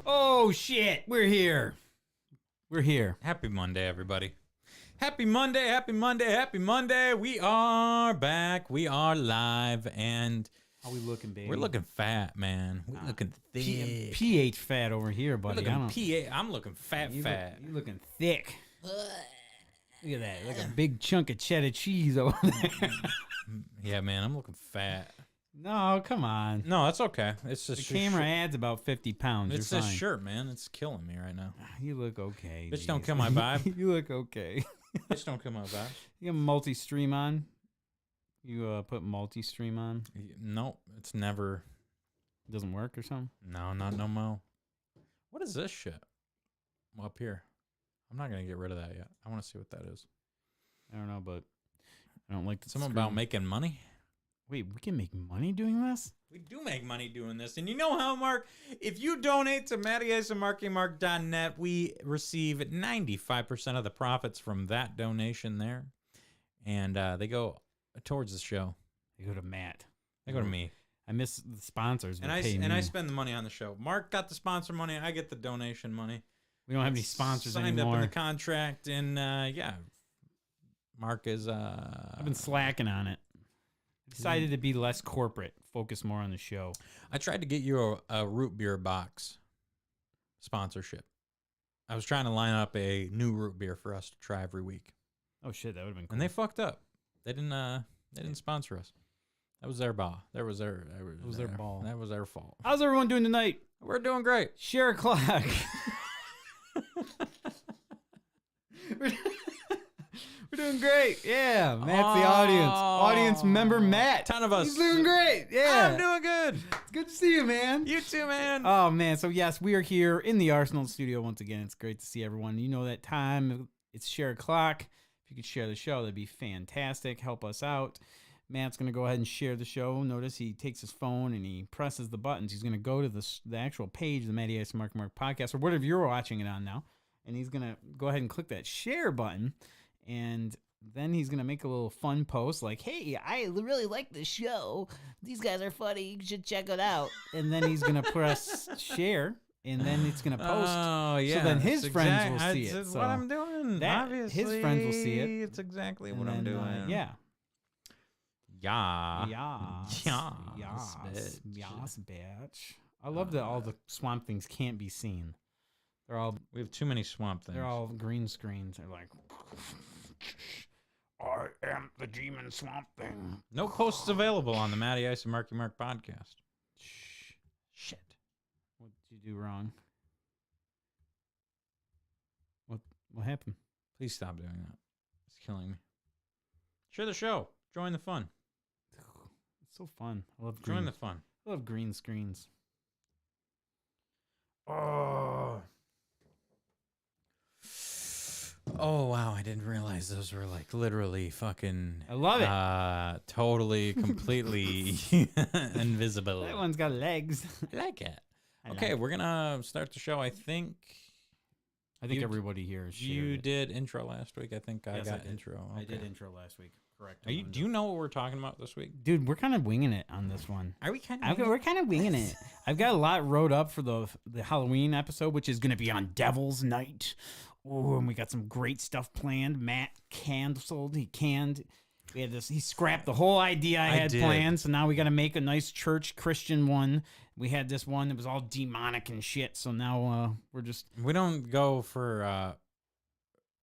Oh, shit. We're here. We're here. Happy Monday, everybody. Happy Monday, happy Monday, happy Monday. We are back. We are live, and How we looking, baby? we're looking fat, man. We're looking thick. pH fat over here, buddy. We're looking PA. I'm looking fat. You Fat. looking thick. Look at that. Like a big chunk of cheddar cheese over there. Yeah, man, I'm looking fat. No, come on. No, that's okay. It's The just camera adds about 50 pounds. It's You're this fine. shirt, man. It's killing me right now. You look okay. Bitch, don't geez. kill my vibe. You look okay. Bitch, don't kill my vibe. You got multi-stream on? You put multi-stream on? No, it's never. It doesn't work or something? No, not no mo. What is this shit? Up here. I'm not gonna get rid of that yet. I want to see what that is. I don't know, but I don't like the Something screen. about making money. Wait, we can make money doing this? We do make money doing this. And you know how, Mark? If you donate to MattyIceandMarkyMark.net, we receive 95% of the profits from that donation there. And they go towards the show. They go to Matt. They go to me. I miss the sponsors. And I spend the money on the show. Mark got the sponsor money. I get the donation money. We don't have any sponsors Signed anymore. up in the contract. And, yeah, Mark is... I've been slacking on it. Decided to be less corporate, focus more on the show. I tried to get you a root beer box sponsorship. I was trying to line up a new root beer for us to try every week, Oh shit, that would have been cool. and they fucked up. They didn't sponsor us. That was their ball. That was their ball. That was their fault. How's everyone doing tonight? We're doing great. Share a clock. doing great. Yeah, Matt's the audience. Audience member Matt. Ton of us. He's doing great. Yeah. I'm doing good. It's good to see you, man. You too, man. Oh, man. So, yes, we are here in the Arsenal studio once again. It's great to see everyone. You know that time. It's share o'clock. If you could share the show, that'd be fantastic. Help us out. Matt's going to go ahead and share the show. Notice he takes his phone and he presses the buttons. He's going to go to the actual page, the Matty Ice and Marky Mark podcast, or whatever you're watching it on now. And he's going to go ahead and click that share button. And then he's going to make a little fun post like, hey, I really like this show. These guys are funny. You should check it out. And then he's going to press share. And then it's going to post. Oh, yeah. So then his friends will see it. That's So what I'm doing. Obviously. his friends will see it. It's exactly what And I'm then, doing. yeah. Yeah. Yes. Yes, Yes. bitch. Yes, bitch. I love that all the Swamp Things can't be seen. They're all We have too many swamp things. they're all green screens. They're like, I am the demon Swamp Thing. No posts available on the Matty Ice and Marky Mark podcast. Shit. What did you do wrong? What happened? Please stop doing that. It's killing me. Share the show. Join the fun. It's so fun. I love Join green. the fun. I love green screens. Oh. Oh, wow. I didn't realize those were like literally fucking. I love it. Totally, completely invisible. That one's got legs. I like it. I Okay, like we're going to start the show. I think you- everybody here is you did intro last week. I think I Yes, I got did. intro. I Okay. did intro last week. Correct. Do you know what we're talking about this week? Dude, we're kind of winging it on this one. Are we kind We're kind of winging it. I've got a lot wrote up for the Halloween episode, which is going to be on Devil's Night. Oh, and we got some great stuff planned. Matt canceled. He canned. We had this. He scrapped the whole idea I had did. planned. So now we got to make a nice church Christian one. We had this one that was all demonic and shit. So now we're just. We don't go for.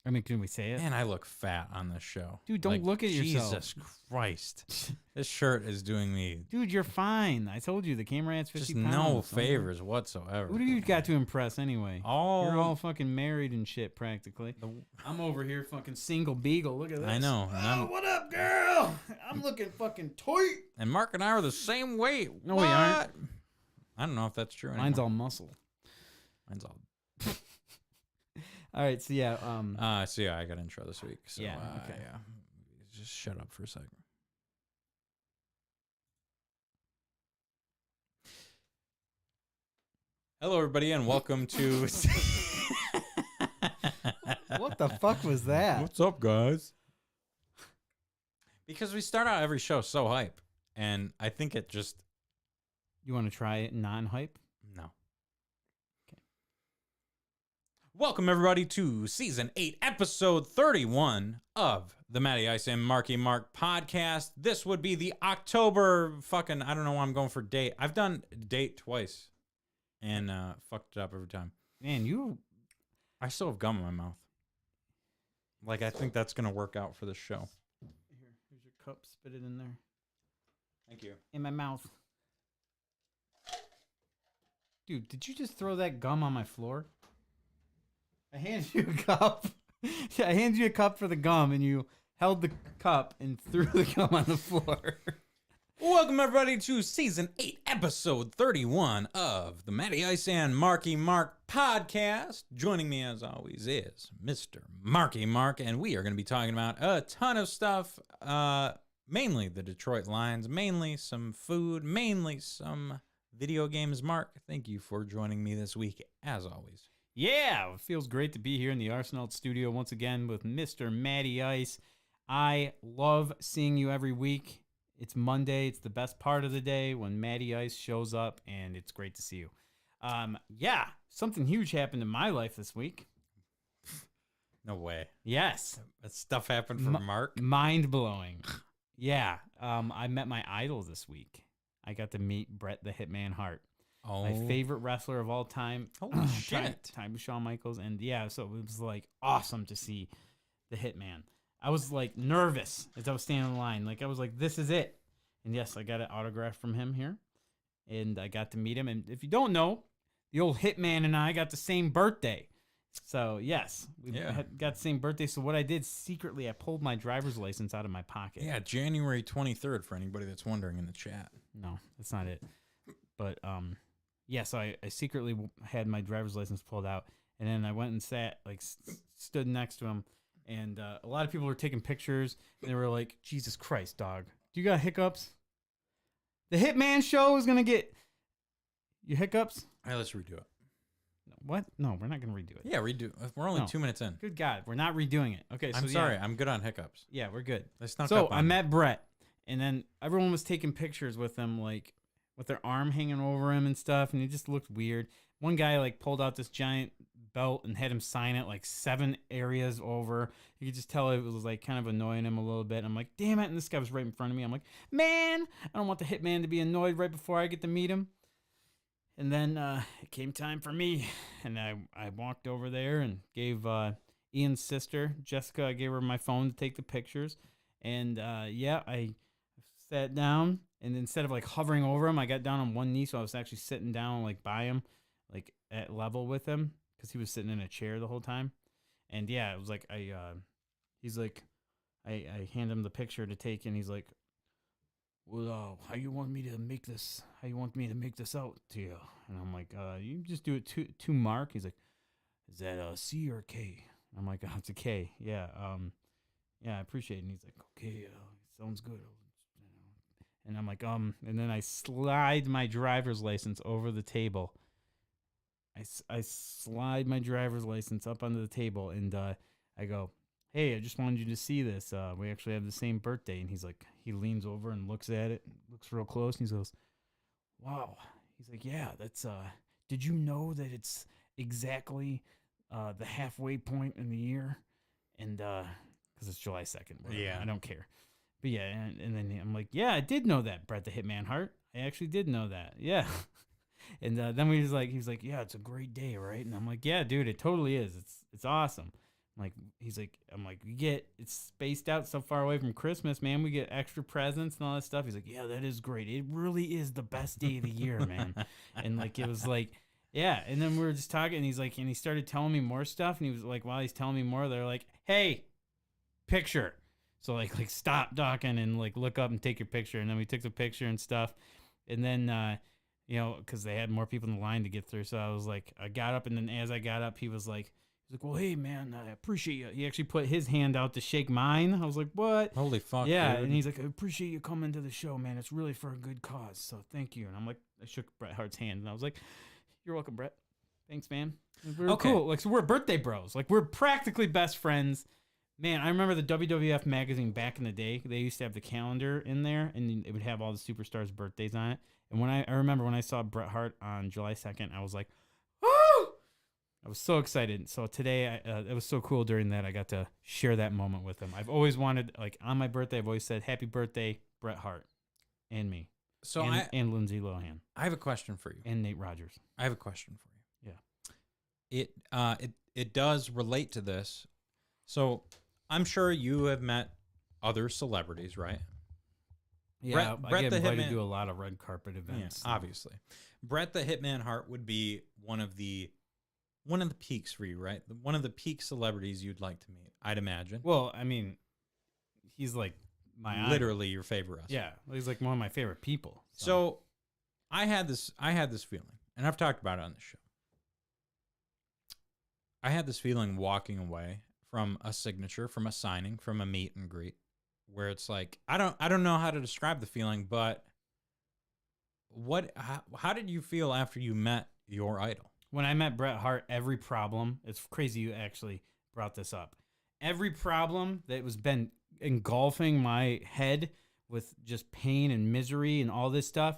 I mean, can we say it? Man, I look fat on this show. Dude, don't look at yourself. Jesus Christ. This shirt is doing me Dude, you're fine. I told you the camera adds 50 just pounds. no so- favors whatsoever. Who do you got to impress anyway? All, You're all fucking married and shit, practically. the- I'm over here fucking single beagle. Look at this. I know. And, Oh, what up, girl? I'm looking fucking tight. and Mark and I are the same weight. No, we aren't. What? I don't know if that's true. Mine's anymore. all muscle. Mine's all. All right, so yeah, So yeah, I got intro this week. So, Yeah, okay. Yeah. Just shut up for a second. Hello, everybody, and welcome to. what the fuck was that? What's up, guys? Because we start out every show so hype, and I think it just You want to try it non-hype? no. Okay. Welcome everybody to season 8, episode 31 of the Matty Ice and Marky Mark podcast. This would be the October fucking I don't know why I'm going for date. I've done date twice, and fucked it up every time. Man, I still have gum in my mouth. Like I think that's gonna work out for this show. here's your cup. Spit it in there. Thank you. In my mouth. Dude, did you just throw that gum on my floor? I handed you a cup. I handed you a cup for the gum, and you held the cup and threw the gum on the floor. Welcome everybody to season 8, episode 31 of the Matty Ice and Marky Mark podcast. Joining me as always is Mr. Marky Mark, and we are going to be talking about a ton of stuff, mainly the Detroit Lions, mainly some food, mainly some video games. Mark, thank you for joining me this week, as always. Yeah, it feels great to be here in the Arsenal studio once again with Mr. Matty Ice. I love seeing you every week. It's Monday. It's the best part of the day when Matty Ice shows up, and it's great to see you. Yeah, something huge happened in my life this week. No way. Yes. That stuff happened for Mark? Mind-blowing. Yeah, I met my idol this week. I got to meet Bret the Hitman Hart. Oh, My favorite wrestler of all time. Holy shit. Time with Shawn Michaels. And yeah, so it was like awesome to see the Hitman. I was like nervous as I was standing in line. Like I was like, this is it. And yes, I got an autograph from him here. And I got to meet him. And if you don't know, the old Hitman and I got the same birthday. So yes, we Yeah. got the same birthday. So what I did secretly, I pulled my driver's license out of my pocket. Yeah, January 23rd for anybody that's wondering in the chat. No, that's not it. But yeah. So I secretly had my driver's license pulled out, and then I went and sat stood next to him, and a lot of people were taking pictures, and they were like, "Jesus Christ, dog, do you got hiccups? The Hitman show is gonna get you hiccups." All right, let's redo it. What? No, we're not gonna redo it. Yeah, redo. We're only No. 2 minutes in. Good God, we're not redoing it. Okay, so I'm yeah. sorry. I'm good on hiccups. Yeah, we're good. They snuck So up on I me. met Brett, and then everyone was taking pictures with him, like with their arm hanging over him and stuff, and he just looked weird. One guy like pulled out this giant belt and had him sign it like 7 areas over. You could just tell it was like kind of annoying him a little bit. I'm like, damn it! And this guy was right in front of me. I'm like, man, I don't want the hitman to be annoyed right before I get to meet him. And then it came time for me, and I walked over there and gave Ian's sister, Jessica, I gave her my phone to take the pictures. And yeah, I sat down, and instead of like hovering over him, I got down on one knee, so I was actually sitting down like by him, like at level with him, because he was sitting in a chair the whole time. And yeah, it was like he's like, I hand him the picture to take, and he's like, well, how you want me to make this? How you want me to make this out to you? And I'm like, you just do it to Mark. He's like, is that a C or a K? I'm like, oh, it's a K. Yeah, yeah, I appreciate it. And he's like, okay, sounds good. And I'm like, and then I slide my driver's license over the table. I slide my driver's license up onto the table, and I go, hey, I just wanted you to see this. We actually have the same birthday. And he's like, he leans over and looks at it, looks real close, and he goes, wow. He's like, yeah, that's, did you know that it's exactly the halfway point in the year? And, because it's July 2nd. Whatever. Yeah. I don't care. But yeah, and then I'm like, yeah, I did know that, Brett the Hitman Hart. I actually did know that. Yeah. And then he was like, yeah, it's a great day, right? And I'm like, yeah, dude, it totally is. It's awesome. I'm like, we get, it's spaced out so far away from Christmas, man. We get extra presents and all that stuff. He's like, yeah, that is great. It really is the best day of the year, man. And like, it was like, yeah. And then we were just talking, and he's like, and he started telling me more stuff. And he was like, while he's telling me more, they're like, hey, picture. So like stop talking and like look up and take your picture. And then we took the picture and stuff. And then, you know, because they had more people in the line to get through. So I was like, I got up, and then as I got up, he was like, well, hey, man, I appreciate you. He actually put his hand out to shake mine. I was like, what? Holy fuck. Yeah, dude. and he's like, I appreciate you coming to the show, man. It's really for a good cause, so thank you. And I'm like, I shook Bret Hart's hand, and I was like, you're welcome, Bret. Thanks, man. And we were Okay. cool. Like, so we're birthday bros. Like, we're practically best friends. Man, I remember the WWF magazine back in the day. They used to have the calendar in there, and it would have all the superstars' birthdays on it. And when I remember when I saw Bret Hart on July 2nd, I was like, woo! I was so excited. So today, it was so cool during that. I got to share that moment with him. I've always wanted, like, on my birthday, I've always said, happy birthday, Bret Hart. And me. So and Lindsay Lohan. I have a question for you. And Nate Rogers. I have a question for you. Yeah. It does relate to this. So I'm sure you have met other celebrities, right? Yeah, Bret I get the invited Hitman- to a lot of red carpet events. Yeah, obviously. Bret the Hitman Hart would be one of the peaks for you, right? One of the peak celebrities you'd like to meet, I'd imagine. Well, I mean, he's like my Literally your favorite wrestler. Yeah, he's like one of my favorite people. So I had this feeling, and I've talked about it on the show. I had this feeling walking away from a signature, from a signing, from a meet and greet, where it's like I don't know how to describe the feeling, but how did you feel after you met your idol? when I met Bret Hart, every problem, it's crazy you actually brought this up. Every problem that was been engulfing my head with just pain and misery and all this stuff,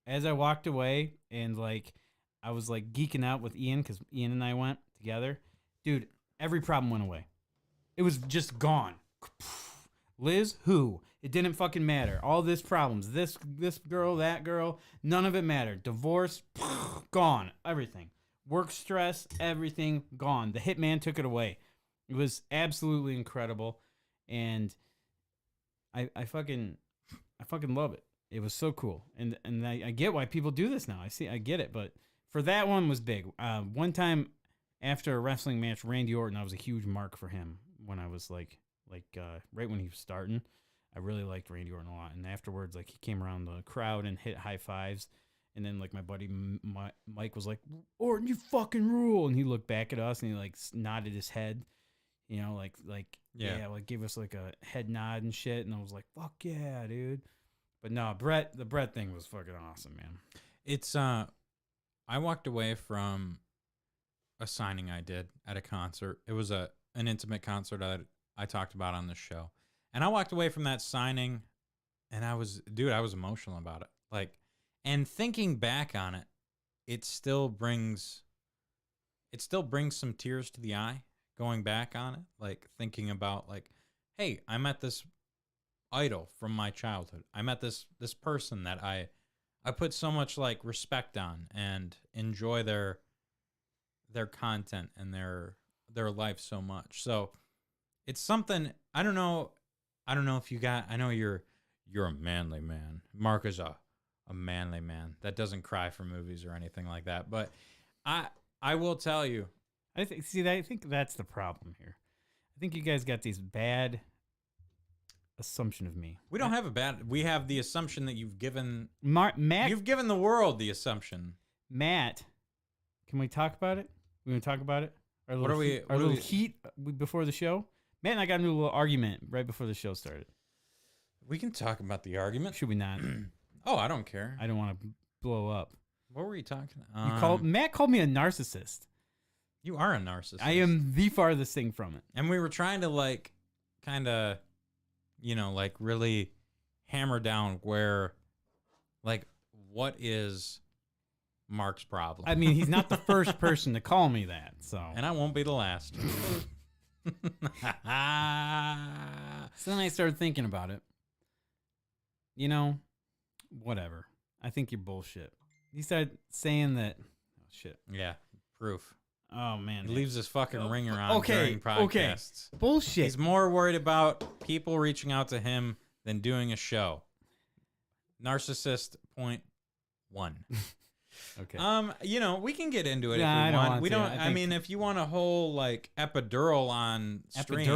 as I walked away and like I was like geeking out with Ian because Ian and I went together, dude, every problem went away. It was just gone. Liz, who? It didn't fucking matter. All this problems, this girl, that girl, none of it mattered. Divorce, gone. Everything. Work stress, everything gone. The Hitman took it away. It was absolutely incredible, and I fucking love it. It was so cool, and I get why people do this now. I get it, but for that one was big. One time after a wrestling match, Randy Orton, I was a huge mark for him when I was like right when he was starting. I really liked Randy Orton a lot. And afterwards, like he came around the crowd and hit high fives. And then like my buddy Mike was like, Orton, you fucking rule. And he looked back at us and he like nodded his head, you know, like like give us like a head nod and shit. And I was like, fuck yeah, dude. But no, the Brett thing was fucking awesome, man. It's I walked away from a signing I did at a concert. It was an intimate concert I talked about on the show. And I walked away from that signing and I was emotional about it. Like, and thinking back on it, it still brings some tears to the eye going back on it. Like thinking about like, hey, I met this idol from my childhood. I met this person that I put so much like respect on and enjoy their content and their life so much. So it's something I don't know if you got. I know you're a manly man. Mark is a manly man that doesn't cry for movies or anything like that. But I will tell you. I think that's the problem here. I think you guys got these bad assumption of me. We don't have a bad. We have the assumption that you've given Matt. You've given the world the assumption. Matt, can we talk about it? We want to talk about it? What are we? Our little heat before the show. Matt and I got into a little argument right before the show started. We can talk about the argument. Should we not? Oh, I don't care. I don't want to blow up. What were you talking about? Matt called me a narcissist. You are a narcissist. I am the farthest thing from it. And we were trying to like kind of, like really hammer down where, like, what is Mark's problem? I mean, he's not the first person to call me that, so. And I won't be the last. So then I started thinking about it. Whatever. I think you're bullshit. He started saying that. Oh, shit. Yeah, proof. Oh, man. He leaves his fucking ringer on during podcasts. Okay. Bullshit. He's more worried about people reaching out to him than doing a show. Narcissist point 1. Okay. We can get into it if we want. We don't. I mean, if you want a whole like epidural on stream.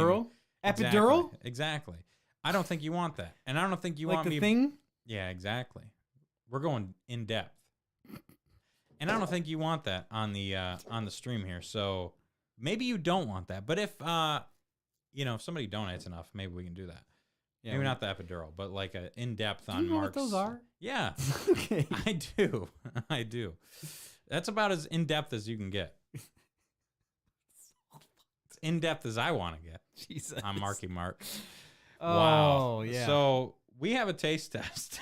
Epidural? Exactly. I don't think you want that, and I don't think you like want the me. Thing? Yeah, exactly. We're going in depth, and I don't think you want that on the stream here. So maybe you don't want that, but if if somebody donates enough, maybe we can do that. Yeah, maybe not the epidural, but like a in depth on you know Mark's. What those are? Yeah, okay. I do. That's about as in depth as you can get. It's in depth as I want to get. Jesus. I'm Marky Mark. Oh, wow. Yeah. So we have a taste test.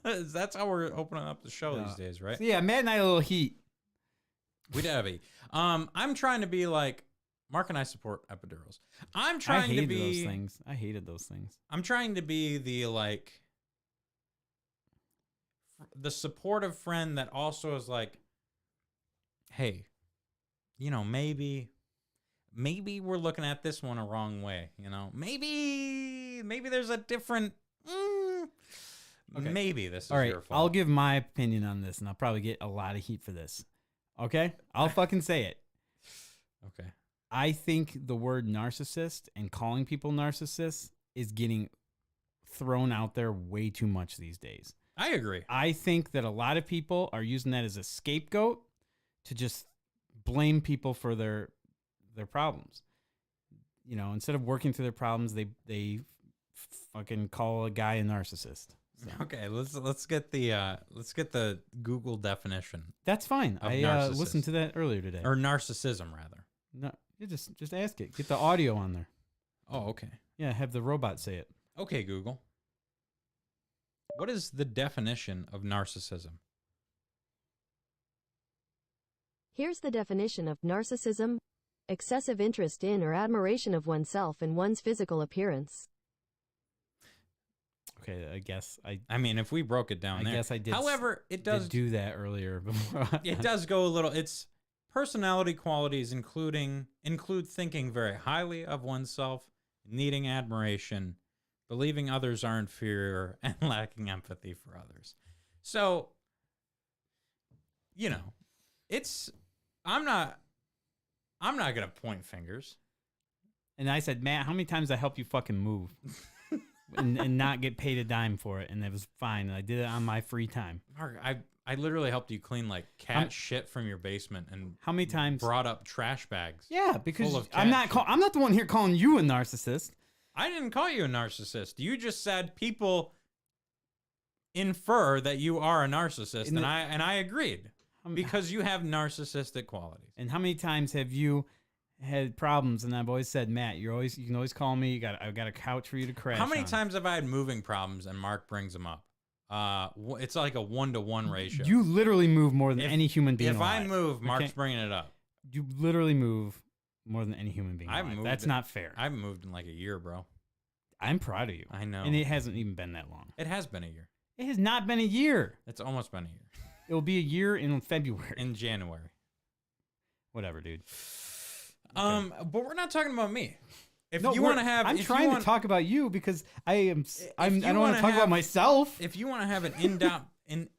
That's how we're opening up the show these days, right? So yeah, Matt and I a little heat. We did have heat. I'm trying to be like Mark and I support epidurals. I'm trying to be those things. I hated those things. I'm trying to be the the supportive friend that also is like, hey, maybe we're looking at this one a wrong way. Maybe there's a different. Okay. Maybe this is your fault. I'll give my opinion on this, and I'll probably get a lot of heat for this. Okay, I'll fucking say it. Okay. I think the word narcissist and calling people narcissists is getting thrown out there way too much these days. I agree. I think that a lot of people are using that as a scapegoat to just blame people for their problems. Instead of working through their problems, they fucking call a guy a narcissist. So. Okay, let's get the Google definition. That's fine. I listened to that earlier today. Or narcissism, rather. No, you just ask it. Get the audio on there. Oh, okay. Yeah, have the robot say it. Okay, Google. What is the definition of narcissism? Here's the definition of narcissism: excessive interest in or admiration of oneself and one's physical appearance. Okay, I guess I mean, if we broke it down I guess I did. However, it does do that earlier before. It does go a little. It's personality qualities include thinking very highly of oneself, needing admiration, believing others are inferior, and lacking empathy for others. So, I'm not I'm not gonna point fingers. And I said, Matt, how many times I helped you fucking move and not get paid a dime for it? And it was fine. And I did it on my free time. Mark, I literally helped you clean like cat shit from your basement and How many times? brought up trash bags. Yeah, because full of I'm cat not. I'm not the one here calling you a narcissist. I didn't call you a narcissist. You just said people infer that you are a narcissist, In and the- I agreed because you have narcissistic qualities. And how many times have you had problems? And I've always said, Matt, you can always call me. I've got a couch for you to crash. How many on. times have I had moving problems and Mark brings them up? It's like a 1-to-1 ratio. You literally move more than If- any human being. If I alive. move, Mark's Okay? bringing it up. You literally move more than any human being. I've alive. moved That's it. not fair. I haven't moved in like a year, bro. I'm proud of you. I know. And it hasn't even been that long. It has been a year. It has not been a year. It's almost been a year. It will be a year in February. In January. Whatever, dude. But we're not talking about me. If No, you want to have, I'm if you trying want- to talk about you because I am. I you don't want wanna to talk have- about myself. If you want to have an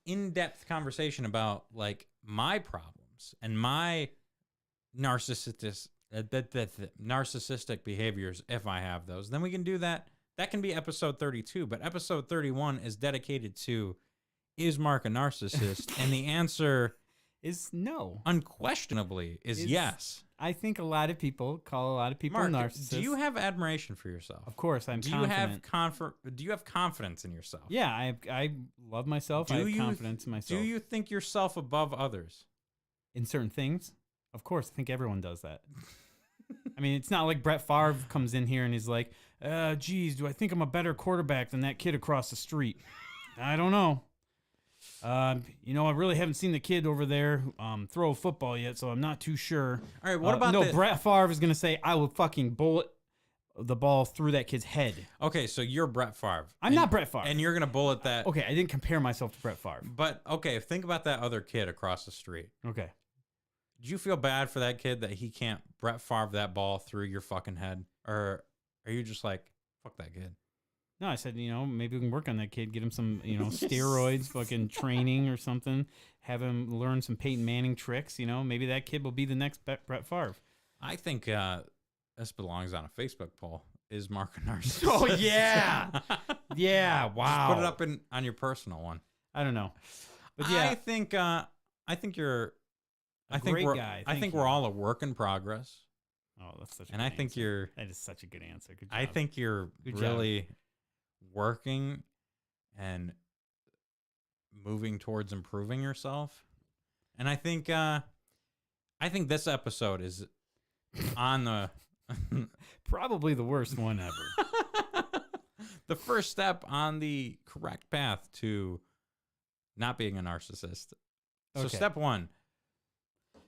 in-depth conversation about like my problems and my narcissistic behaviors, if I have those, then we can do that. That can be episode 32, but episode 31 is dedicated to, is Mark a narcissist? And the answer Is no. unquestionably is It's- yes. I think a lot of people call a lot of people Mark, narcissists. do you have admiration for yourself? Of course, I'm do confident. you have confidence in yourself? Yeah, I love myself. I have confidence in myself. Do you think yourself above others? In certain things? Of course, I think everyone does that. I mean, it's not like Brett Favre comes in here and he's like, geez, do I think I'm a better quarterback than that kid across the street? I don't know. I really haven't seen the kid over there throw a football yet, so I'm not too sure. All right, what about no? the- Brett Favre is going to say, I will fucking bullet the ball through that kid's head. Okay, so you're Brett Favre. I'm not Brett Favre. And you're going to bullet that. Okay, I didn't compare myself to Brett Favre. But, okay, think about that other kid across the street. Okay. Did you feel bad for that kid that he can't Brett Favre that ball through your fucking head? Or are you just like, fuck that kid? No, I said, maybe we can work on that kid, get him some, steroids, fucking training or something, have him learn some Peyton Manning tricks, maybe that kid will be the next Brett Favre. I think this belongs on a Facebook poll. Is Mark a narcissist? Oh, yeah. Yeah, wow. Just put it up on your personal one. I don't know. But yeah, I think you're a great guy. I Thank think you. we're all a work in progress. Oh, that's such a And good I think answer. That is such a good answer. Good job. I think you're Good job. really working and moving towards improving yourself. And I think this episode is on the probably the worst one ever. the first step on the correct path to not being a narcissist. So Okay. step 1,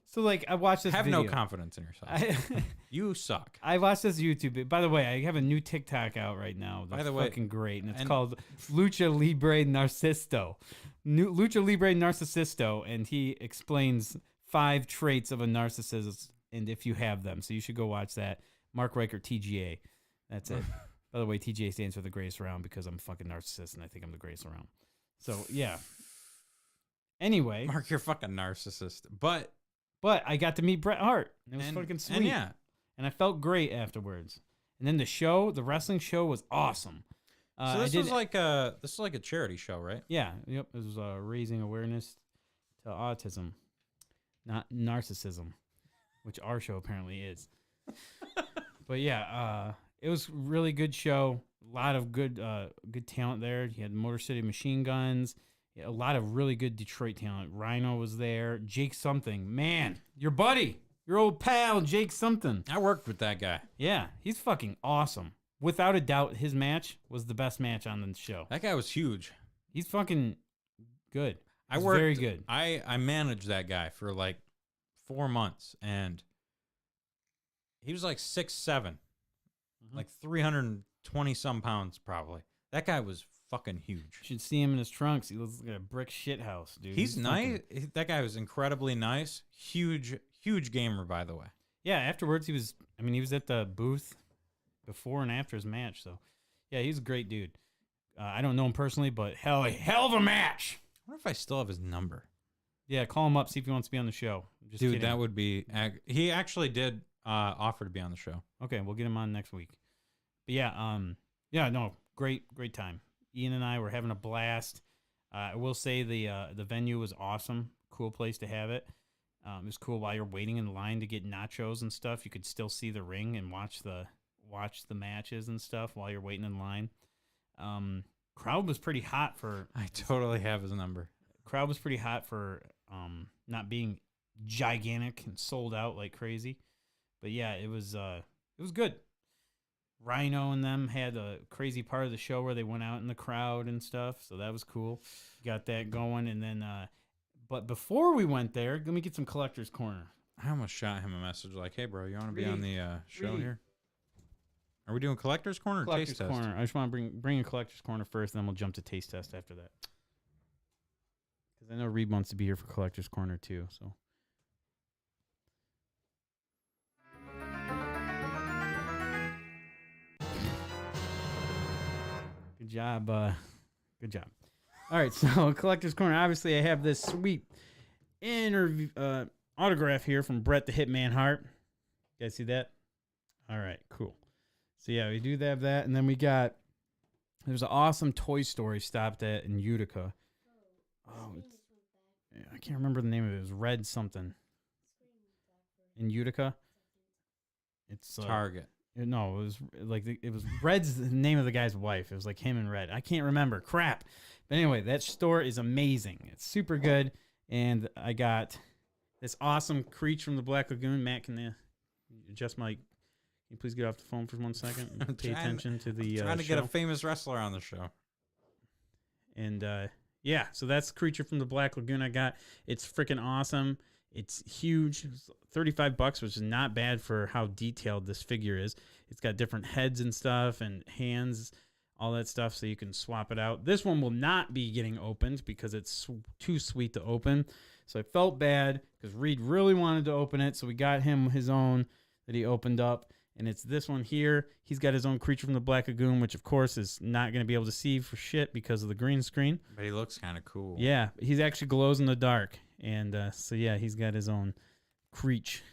So, I watched this have video. no confidence in yourself. You suck. I watched this YouTube. By the way, I have a new TikTok out right now. That's By the way, fucking great, and it's and- called Lucha Libre Narciso. Lucha Libre Narcissisto, and he explains 5 traits of a narcissist, and if you have them, so you should go watch that. Mark Riker, TGA. That's it. By the way, TGA stands for the greatest around because I'm a fucking narcissist, and I think I'm the greatest around. So yeah. Anyway, Mark, you're a fucking narcissist. But I got to meet Bret Hart. It was and- fucking sweet. And yeah. And I felt great afterwards. And then the wrestling show was awesome. So this was like a charity show, right? Yeah, yep. It was raising awareness to autism, not narcissism, which our show apparently is. But yeah, it was really good show. A lot of good talent there. You had Motor City Machine Guns. A lot of really good Detroit talent. Rhino was there. Jake something. Man, your buddy. Your old pal, Jake something. I worked with that guy. Yeah, he's fucking awesome. Without a doubt, his match was the best match on the show. That guy was huge. He's fucking good. I He's worked very good. I managed that guy for like 4 months, and he was like 6'7", like 320 some pounds probably. That guy was fucking huge. You should see him in his trunks. He looks like a brick shit house, dude. He's nice. fucking- That guy was incredibly nice. Huge gamer, by the way. Yeah, afterwards he was at the booth before and after his match. So, yeah, he's a great dude. I don't know him personally, but hell of a match. I wonder if I still have his number. Yeah, call him up, see if he wants to be on the show. Just Dude, kidding. that would be. He actually did offer to be on the show. Okay, we'll get him on next week. But yeah, no, great time. Ian and I were having a blast. I will say the venue was awesome. Cool place to have it. It was cool while you're waiting in line to get nachos and stuff. You could still see the ring and watch the matches and stuff while you're waiting in line. Crowd was pretty hot for. I totally have his number. Crowd was pretty hot for not being gigantic and sold out like crazy. But yeah, it was good. Rhino and them had a crazy part of the show where they went out in the crowd and stuff, so that was cool. Got that going, and then but before we went there, let me get some Collector's Corner. I almost shot him a message like, "Hey, bro, you want to be Reed, on the show Reed. here?" Are we doing Collector's Corner or Collector's Taste Corner. Test? I just want to bring a Collector's Corner first, and then we'll jump to Taste Test after that. Because I know Reed wants to be here for Collector's Corner too. So. Good job. Good job. All right, so Collector's Corner. Obviously, I have this sweet interview autograph here from Bret the Hitman Hart. You guys see that? All right, cool. So yeah, we do have that, and then we got. There's an awesome Toy Story stopped at in Utica. Oh, I can't remember the name of it. It was Red something. In Utica. It's Target. No, it was like it was Red's the name of the guy's wife. It was like him and Red. I can't remember. Crap. But anyway, that store is amazing. It's super good, and I got this awesome Creech from the Black Lagoon. Matt, can adjust my? Can you please get off the phone for 1 second and pay attention to the Trying to show? get a famous wrestler on the show. And yeah, so that's Creature from the Black Lagoon I got. It's freaking awesome. It's huge. It's $35, which is not bad for how detailed this figure is. It's got different heads and stuff and hands, all that stuff, so you can swap it out. This one will not be getting opened because it's too sweet to open. So I felt bad because Reed really wanted to open it, so we got him his own that he opened up. And it's this one here. He's got his own Creature from the Black Lagoon, which, of course, is not going to be able to see for shit because of the green screen. But he looks kind of cool. Yeah, he's actually glows in the dark. And so, yeah, he's got his own Creech.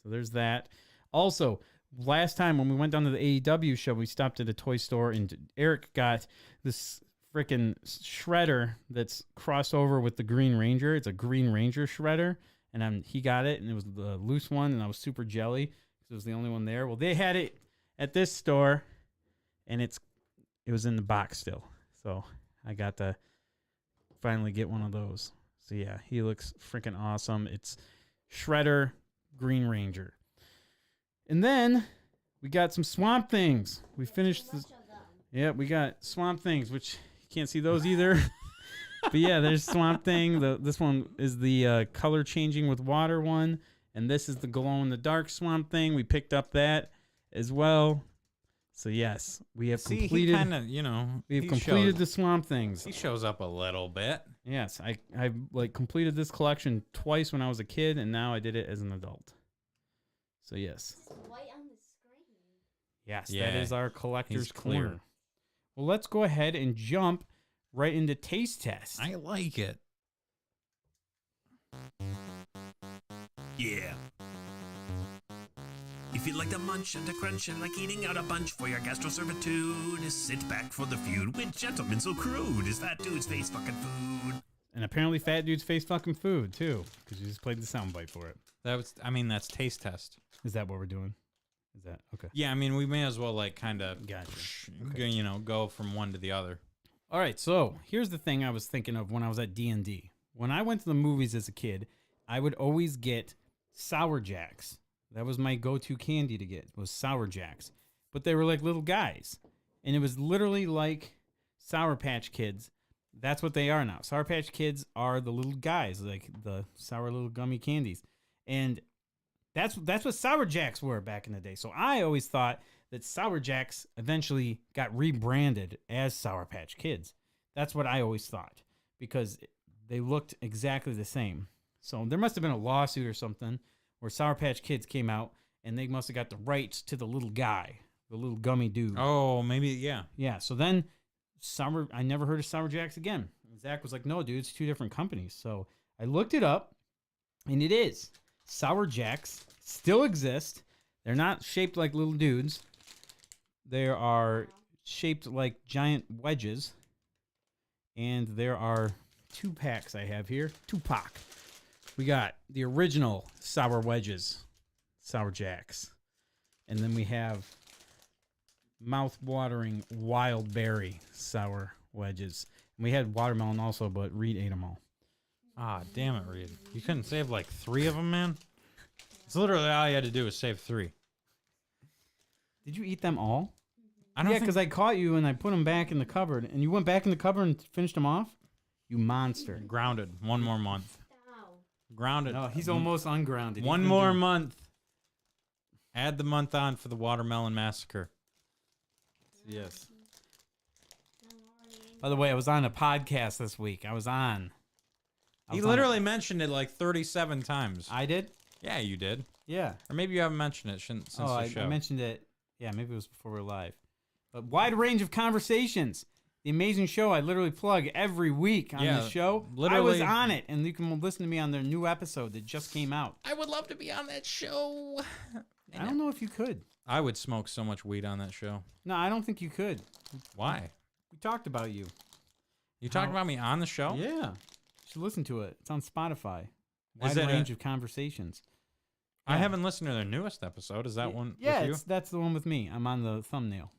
So there's that. Also, last time when we went down to the AEW show, we stopped at a toy store, and Eric got this freaking shredder that's crossed over with the Green Ranger. It's a Green Ranger shredder. And he got it, and it was the loose one, and I was super jelly. It was the only one there. Well, they had it at this store, and it was in the box still. So I got to finally get one of those. So yeah, he looks freaking awesome. It's Shredder Green Ranger. And then we got some Swamp Things. We finished this. Yeah, we got Swamp Things, which you can't see those either. But yeah, there's Swamp Thing. This one is the color changing with water one. And this is the glow-in-the-dark Swamp Thing. We picked up that as well. So, yes, we have completed... He kind of, we've completed the Swamp Things. He shows up a little bit. Yes, I've completed this collection twice when I was a kid, and now I did it as an adult. So, yes. It's white on the screen. Yes, Yeah, that is our collector's he's clear. corner. Well, let's go ahead and jump right into Taste Test. I like it. Yeah. If you like to munch and to crunch and like eating out a bunch for your gastroservitude, sit back for the feud with gentlemen so crude is Fat Dude's face fucking food. And apparently Fat Dude's face fucking food, too, because you just played the soundbite for it. That's Taste Test. Is that what we're doing? Is that okay? Yeah, I mean, we may as well kind of, Gotcha. Okay. go from one to the other. All right, so here's the thing I was thinking of when I was at D&D. When I went to the movies as a kid, I would always get Sour Jacks. That was my go-to candy to get, was Sour Jacks. But they were like little guys. And it was literally like Sour Patch Kids. That's what they are now. Sour Patch Kids are the little guys, like the sour little gummy candies. And that's what Sour Jacks were back in the day. So I always thought that Sour Jacks eventually got rebranded as Sour Patch Kids. That's what I always thought, because they looked exactly the same. So there must have been a lawsuit or something where Sour Patch Kids came out, and they must have got the rights to the little guy, the little gummy dude. Oh, maybe, yeah. Yeah, so then I never heard of Sour Jacks again. And Zach was like, no, dude, it's two different companies. So I looked it up, and it is. Sour Jacks still exist. They're not shaped like little dudes. They are shaped like giant wedges. And there are 2 packs I have here. 2-pack. We got the original Sour Wedges, Sour Jacks. And then we have mouth-watering wild berry Sour Wedges. And we had watermelon also, but Reed ate them all. Ah, damn it, Reed. You couldn't save like 3 of them, man? It's literally all you had to do was save 3. Did you eat them all? I don't Yeah, think... because I caught you and I put them back in the cupboard. And you went back in the cupboard and finished them off? You monster. Grounded. 1 more month. Grounded. No, he's almost ungrounded. He's One been more doing- month. Add the month on for the Watermelon Massacre. Yes. By the way, I was on a podcast this week. I was on. He literally mentioned it like 37 times. I did? Yeah, you did. Yeah. Or maybe you haven't mentioned it since the I show. mentioned it. Yeah, maybe it was before we were live. But wide range of conversations. The amazing show I literally plug every week on Yeah, the show. literally- I was on it, and you can listen to me on their new episode that just came out. I would love to be on that show. I don't know if you could. I would smoke so much weed on that show. No, I don't think you could. Why? We talked about you. You talking about me on the show? Yeah. You should listen to it. It's on Spotify. Is Wide it range of conversations. I Yeah. haven't listened to their newest episode. Is that one Yeah, with you? that's the one with me. I'm on the thumbnail.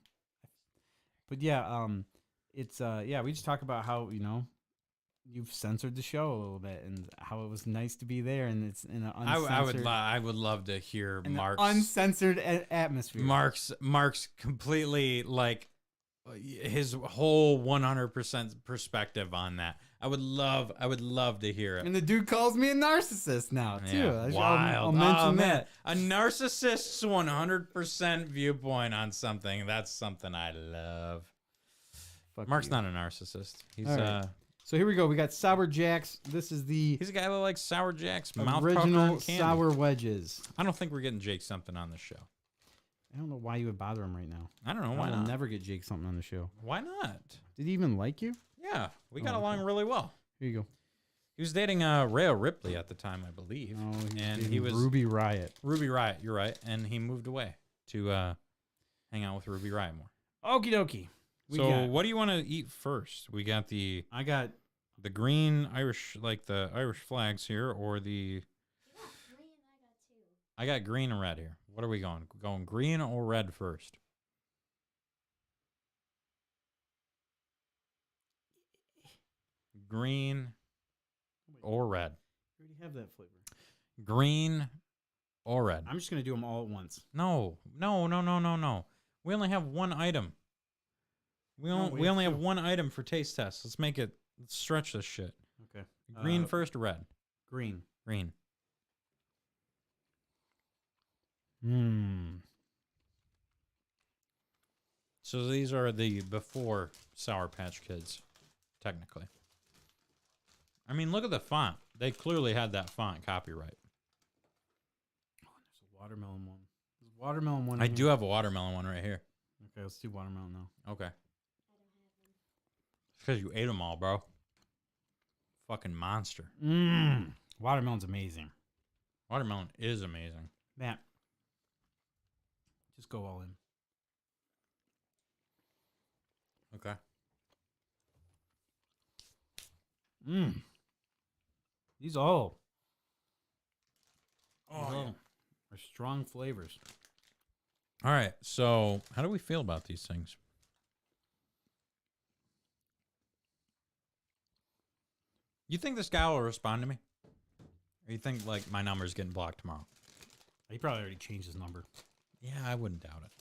But yeah, it's we just talk about how, you've censored the show a little bit and how it was nice to be there, and it's in an uncensored, I would love to hear in an Mark's uncensored atmosphere. Mark's completely like his whole 100% perspective on that. I would love to hear it. And the dude calls me a narcissist now too. Yeah, I'll wild. mention Oh, man. that. A narcissist's 100% viewpoint on something. That's something I love. Fuck Mark's you. not a narcissist. He's All right. So here we go. We got Sour Jacks. This is the he's a guy that likes Sour Jacks, mouth pucker, original and candy. Sour Wedges. I don't think we're getting Jake something on the show. I don't know why you would bother him right now. I don't know I why will not. never get Jake something on the show. Why not? Did he even like you? Yeah, we got Oh, along okay. really well. Here you go. He was dating Rhea Ripley at the time, I believe. Oh, and dating he was Ruby Riot. Ruby Riot. You're right, and he moved away to hang out with Ruby Riot more. Okie dokie. So, what do you want to eat first? We got I got the green Irish, like the Irish flags here, or the. I got green and red here. What are we going? Going green or red first? Green or red? you already have that flavor. Green or red? I'm just gonna do them all at once. No. We only have one item. We No, only, we we have only have two. one item for taste test. Let's make it. Let's stretch this shit. Okay. Green first or red? Green. Green. So these are the before Sour Patch Kids, technically. I mean, look at the font. They clearly had that font copyright. There's a watermelon one. There's a watermelon one. I in do here. have a watermelon one right here. Okay, let's do watermelon now. Okay. Because you ate them all, bro. Fucking monster. Watermelon's amazing. Watermelon is amazing. Matt, just go all in. Okay. These all Oh, are strong flavors. All right. So, how do we feel about these things? You think this guy will respond to me? Or you think, like, my number's getting blocked tomorrow? He probably already changed his number. Yeah, I wouldn't doubt it.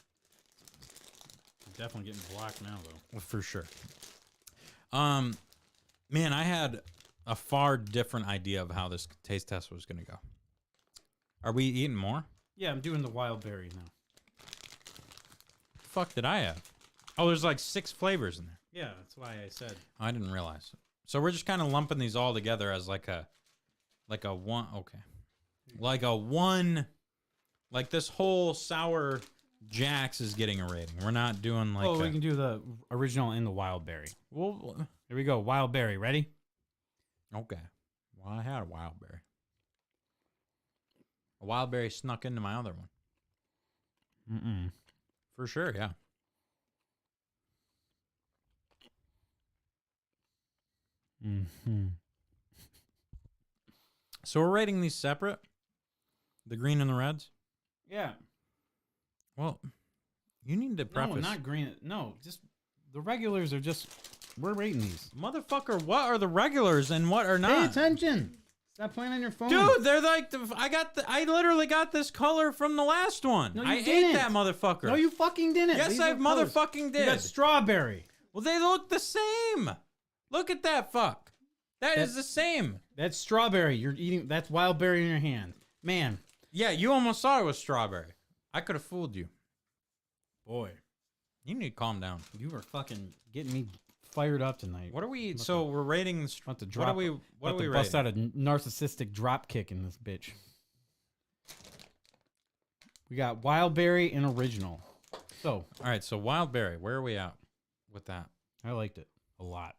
He's definitely getting blocked now, though. Well, for sure. Man, I had a far different idea of how this taste test was going to go. Are we eating more? Yeah, I'm doing the wild berry now. Fuck did I have? Oh, there's like 6 flavors in there. Yeah, that's why I said. I didn't realize. So we're just kind of lumping these all together as like a one. Okay, like a one. Like this whole Sour Jacks is getting a rating. We're not doing like. we can do the original and the wild berry. Well, Here we go. Wild berry. Ready? okay. Well, I had a wild berry. A wild berry snuck into my other one. Mm-mm. For sure, yeah. Mm-hmm. So we're rating these separate? The green and the reds? Yeah. Well, you need to preface. No, not green. No, just the regulars are just. We're rating these. Motherfucker, what are the regulars and what are Pay not? attention. Stop playing on your phone. Dude, they're like, I literally got this color from the last one. No, you I ate didn't. that motherfucker. No, you fucking didn't. Yes, These I are colors. motherfucking You did. got strawberry. Well, they look the same. Look at that fuck. That is the same. That's strawberry. You're eating. That's wild berry in your hand. Man. Yeah, you almost thought it was strawberry. I could have fooled you. Boy. You need to calm down. You were fucking getting me fired up tonight. What are we? So we're rating. About to What drop. are we? What are about we to bust rating? out a narcissistic drop kick in this bitch. We got wild berry and original. So All right. So wild berry. Where are we at with that? I liked it a lot.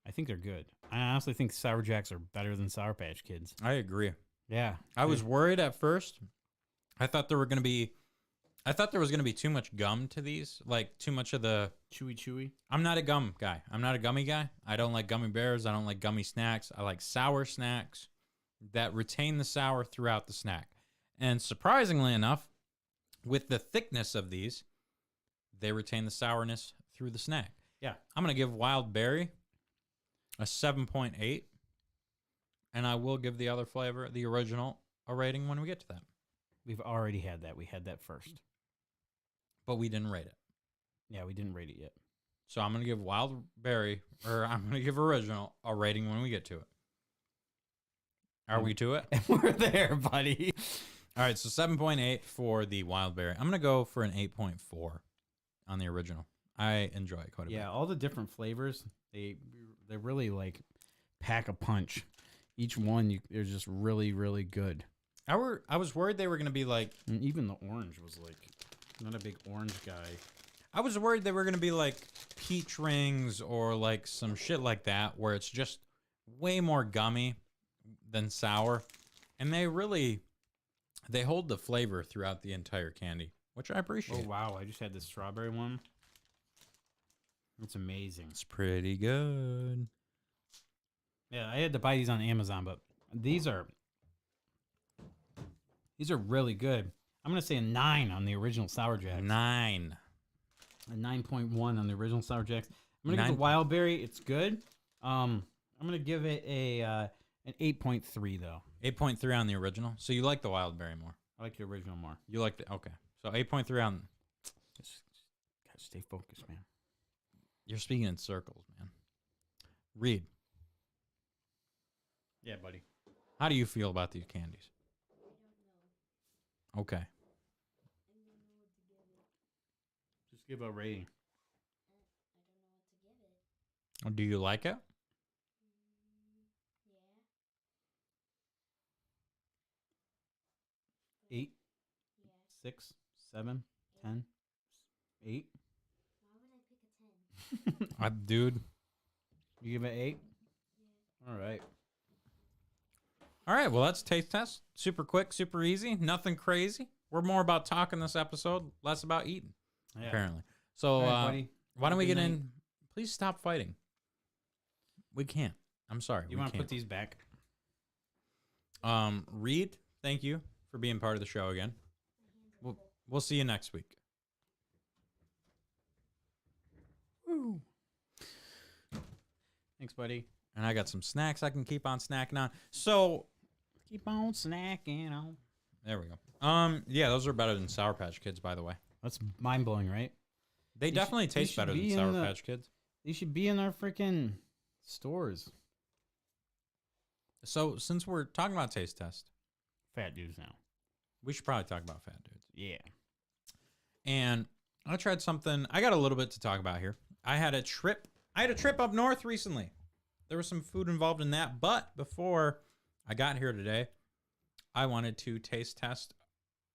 I think they're good. I honestly think Sour Jacks are better than Sour Patch Kids. I agree. Yeah. I was worried at first. I thought there was going to be too much gum to these, like too much of the. chewy. I'm not a gum guy. I'm not a gummy guy. I don't like gummy bears. I don't like gummy snacks. I like sour snacks that retain the sour throughout the snack. And surprisingly enough, with the thickness of these, they retain the sourness through the snack. Yeah. I'm going to give Wild Berry a 7.8. And I will give the other flavor, the original, a rating when we get to that. We've already had that. We had that first. But we didn't rate it. Yeah, we didn't rate it yet. So I'm going to give Wild Berry, or I'm going to give Original a rating when we get to it. Are we to it? We're there, buddy. All right, so 7.8 for the Wild Berry. I'm going to go for an 8.4 on the Original. I enjoy it quite a bit. Yeah, all the different flavors, they really like pack a punch. Each one, they're just really, really good. I was worried they were going to be like... And even the orange was like, not a big orange guy. I was worried they were going to be like peach rings or like some shit like that where it's just way more gummy than sour. And they hold the flavor throughout the entire candy, which I appreciate. Oh, wow. I just had this strawberry one. It's amazing. It's pretty good. Yeah, I had to buy these on Amazon, but these are really good. I'm going to say a 9 on the original Sour Jacks. 9. A 9.1 on the original Sour Jacks. I'm going to give 9. the Wild Berry. It's good. I'm going to give it an 8.3, though. 8.3 on the original. So you like the Wild Berry more. I like the original more. You liked it. Okay. So 8.3 on. Just gotta stay focused, man. You're speaking in circles, man. Reed, Yeah, buddy. how do you feel about these candies? Okay. Just give a rating. Do you like it? 8, 6, 7, 10, 8. Dude. You give it 8? All right. All right. Well, that's taste test. Super quick, super easy. Nothing crazy. We're more about talking this episode, less about eating, Yeah. apparently. So All right, buddy. why don't we Good get night. in? Please stop fighting. We can't. I'm sorry. You we want to can't. put these back? Reed, thank you for being part of the show again. We'll see you next week. Woo. Thanks, buddy. And I got some snacks I can keep on snacking on. So Keep on snacking on. there we go. Yeah, those are better than Sour Patch Kids, by the way. That's mind blowing, right? They These definitely these taste should better than be in Sour the- Patch Kids. These should be in our freaking stores. So since we're talking about taste test, Fat dudes now. we should probably talk about Fat Dudes. Yeah. And I tried something. I got a little bit to talk about here. I had a trip up north recently. There was some food involved in that, but before I got here today, I wanted to taste test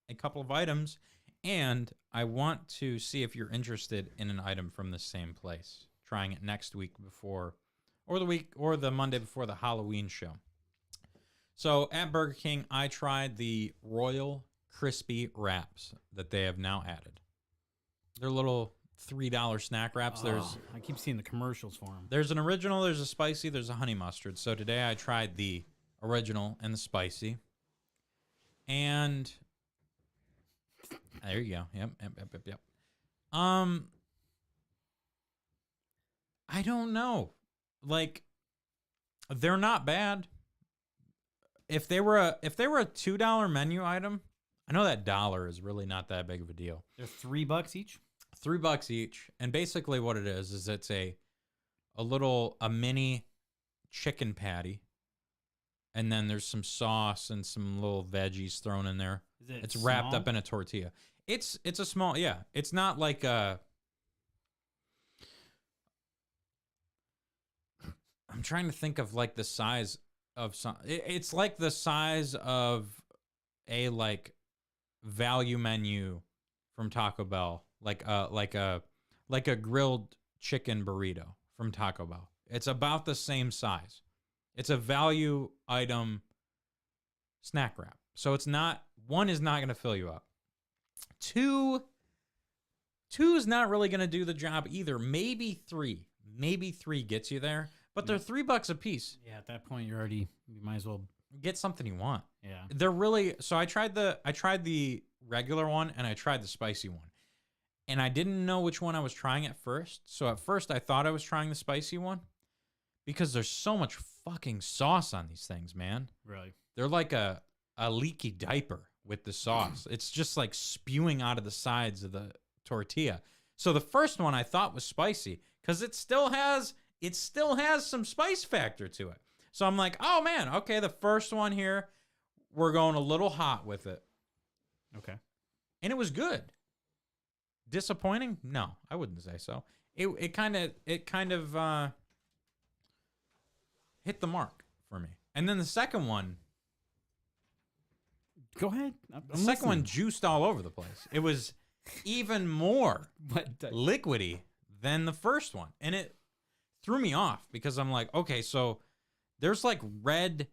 a couple of items, and I want to see if you're interested in an item from the same place. Trying it next week before or the Monday before the Halloween show. So at Burger King, I tried the Royal Crispy Wraps that they have now added. They're little $3 snack wraps. I keep seeing the commercials for them. There's an original, there's a spicy, there's a honey mustard. So today I tried the original and the spicy. And there you go. Yep. I don't know. Like, they're not bad. If they were a $2 menu item, I know that dollar is really not that big of a deal. They're $3 each. $3 each, and basically what it is it's a mini chicken patty, and then there's some sauce and some little veggies thrown in there. It's wrapped up in a tortilla. It's a small, yeah. It's not like a. I'm trying to think of like the size of some. It's like the size of a like value menu from Taco Bell, like a grilled chicken burrito from Taco Bell. It's about the same size. It's a value item snack wrap. So it's not, one is not going to fill you up. Two is not really going to do the job either. Maybe three gets you there, but they're $3 a piece. Yeah, at that point you might as well get something you want. Yeah. They're really, so I tried the regular one and I tried the spicy one. And I didn't know which one I was trying at first. So at first I thought I was trying the spicy one because there's so much fucking sauce on these things, man. Really? They're like a leaky diaper with the sauce. It's just like spewing out of the sides of the tortilla. So the first one I thought was spicy because it still has some spice factor to it. So I'm like, oh man, okay, the first one here, we're going a little hot with it. Okay. And it was good. Disappointing? No, I wouldn't say so. It kind of hit the mark for me. And then the second one, go ahead. the second one juiced all over the place. It was even more But liquidy than the first one. And it threw me off because I'm like, okay, so there's like red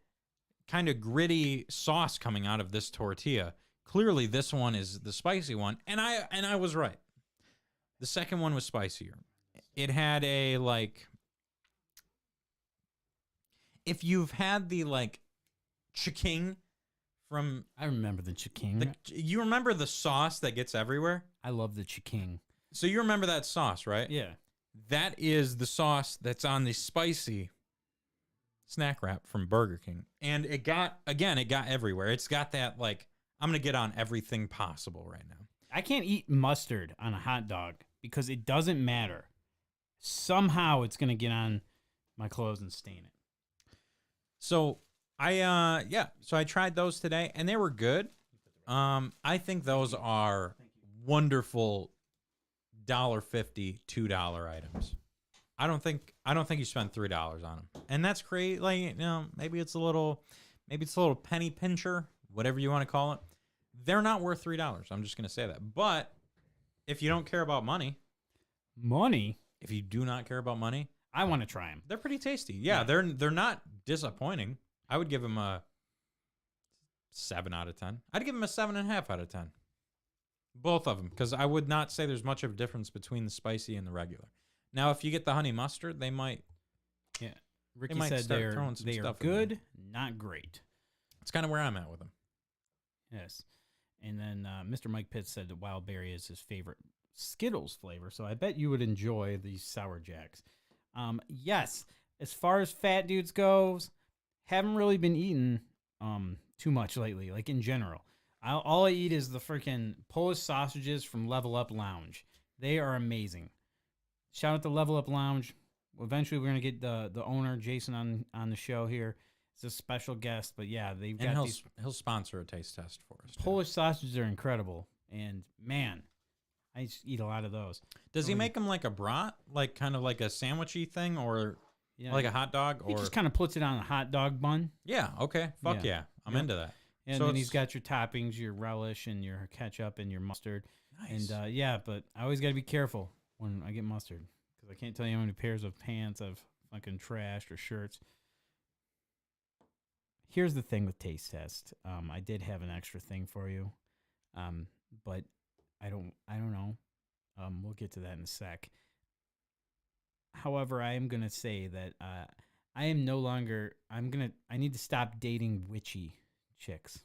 kind of gritty sauce coming out of this tortilla. Clearly this one is the spicy one. And I was right. The second one was spicier. It had a like, if you've had the like chiking from, I remember the chiking. you remember the sauce that gets everywhere? I love the chiking. So you remember that sauce, right? Yeah. That is the sauce that's on the spicy snack wrap from Burger King. And it got everywhere. It's got that like, I'm going to get on everything possible right now. I can't eat mustard on a hot dog because it doesn't matter. Somehow it's going to get on my clothes and stain it. So I tried those today and they were good. I think those are wonderful $1.50, $2 items. I don't think you spend $3 on them. And that's great. Like, you know, maybe it's a little penny pincher, whatever you want to call it. They're not worth $3. I'm just going to say that. But if you don't care about money, if you do not care about money, I want to try them. they're pretty tasty. Yeah, they're not disappointing. I would give them a 7 out of 10. I'd give them a 7.5 out of 10. Both of them, because I would not say there's much of a difference between the spicy and the regular. Now, if you get the honey mustard, they might. Yeah, Ricky might said start they throwing some are stuff in there. good, not great. It's kind of where I'm at with them. Yes. And then Mr. Mike Pitts said that Wild Berry is his favorite Skittles flavor, so I bet you would enjoy these Sour Jacks. Yes, as far as fat dudes goes, haven't really been eating too much lately, like in general. All I eat is the freaking Polish sausages from Level Up Lounge. They are amazing. Shout out to Level Up Lounge. Eventually, we're going to get the owner, Jason, on the show here. It's a special guest, but yeah, they've got these. He'll sponsor a taste test for us. Polish sausages are incredible, and man, I just eat a lot of those. Does he make them like a brat, like kind of like a sandwichy thing, or like a hot dog? He or just kind of puts it on a hot dog bun. Yeah, okay. Fuck yeah. I'm Yep. into that. And So then he's it's- got your toppings, your relish, and your ketchup, and your mustard. Nice. And but I always got to be careful when I get mustard because I can't tell you how many pairs of pants I've fucking trashed or shirts. Here's the thing with taste test. I did have an extra thing for you, but I don't know. We'll get to that in a sec. However, I am gonna say that I am no longer. I need to stop dating witchy chicks.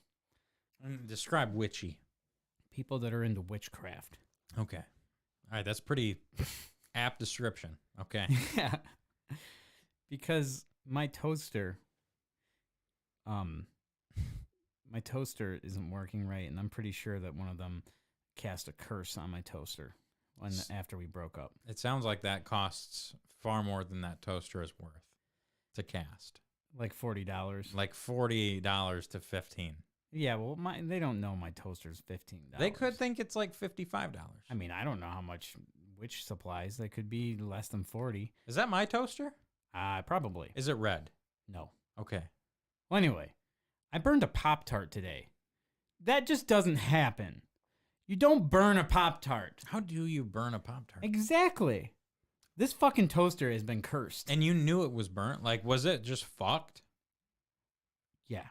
Describe witchy. People that are into witchcraft. Okay. All right, that's pretty apt description. Okay. Yeah. Because my toaster isn't working right, and I'm pretty sure that one of them cast a curse on my toaster after we broke up. It sounds like that costs far more than that toaster is worth to cast. Like $40. Like $40 to $15. Yeah, well, they don't know my toaster's $15. They could think it's like $55. I mean, I don't know how much witch supplies. They could be less than 40. Is that my toaster? Probably. Is it red? No. Okay. Well, anyway, I burned a Pop-Tart today. That just doesn't happen. You don't burn a Pop-Tart. How do you burn a Pop-Tart? Exactly. This fucking toaster has been cursed. And you knew it was burnt? Like, was it just fucked? Yeah.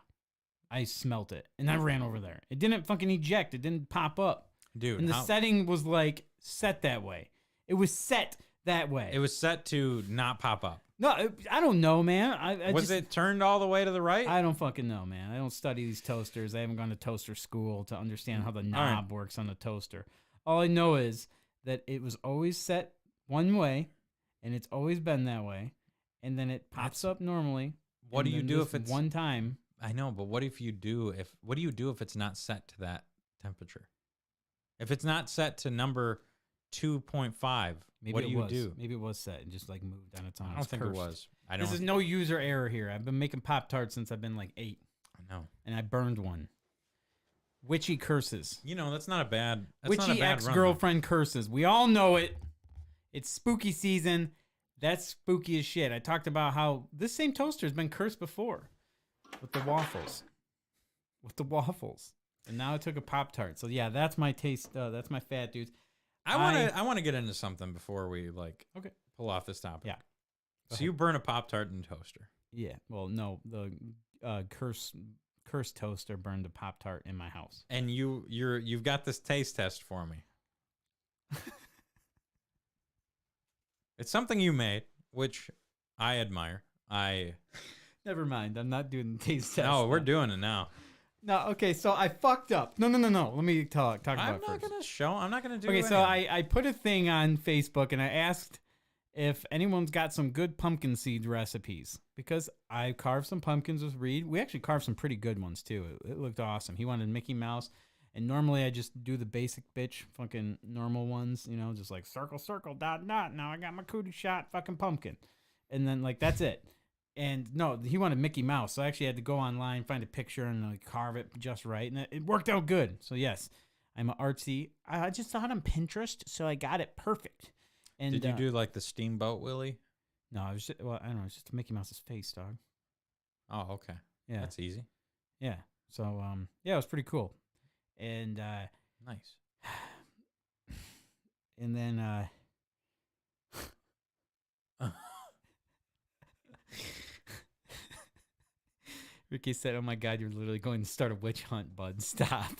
I smelt it, and I ran over there. It didn't fucking eject. It didn't pop up. Dude, and the setting was, like, set that way. It was set that way. It was set to not pop up. No, I don't know, man. Was it turned all the way to the right? I don't fucking know, man. I don't study these toasters. I haven't gone to toaster school to understand how the knob works on the toaster. All I know is that it was always set one way, and it's always been that way, and then it pops up normally. What do you do if it's one time? I know, but what do you do if it's not set to that temperature? If it's not set to number 2.5, what do you do? Maybe it was set and just like moved on its own. I don't think it was. This is no user error here. I've been making Pop-Tarts since I've been like 8. I know. And I burned one. Witchy curses. You know, that's not a bad. Witchy ex-girlfriend curses. We all know it. It's spooky season. That's spooky as shit. I talked about how this same toaster has been cursed before. With the waffles. And now I took a Pop-Tart. So yeah, that's my taste. That's my fat dudes. I want to get into something before we pull off this topic. Yeah. So you burn a Pop-Tart in a toaster. Yeah. Well, no, the cursed toaster burned a Pop-Tart in my house. And you've got this taste test for me. It's something you made, which I admire. Never mind. I'm not doing the taste test. No, we're doing it now. No, okay, so I fucked up. No. Let me talk about it first. I'm not gonna do Okay, anything. so I put a thing on Facebook and I asked if anyone's got some good pumpkin seed recipes. Because I carved some pumpkins with Reed. We actually carved some pretty good ones too. It looked awesome. He wanted Mickey Mouse. And normally I just do the basic bitch fucking normal ones, you know, just like circle, dot, dot. Now I got my cootie shot fucking pumpkin. And then like that's it. And no, he wanted Mickey Mouse. So I actually had to go online, find a picture, and like carve it just right. And it worked out good. So yes, I'm an artsy. I just saw it on Pinterest, so I got it perfect. And did you do like the Steamboat Willie? No, I was just, I don't know. It's just Mickey Mouse's face, dog. Oh, okay. Yeah. That's easy. Yeah. So yeah, it was pretty cool. And nice. And then Ricky said, "Oh my God, you're literally going to start a witch hunt, bud. Stop."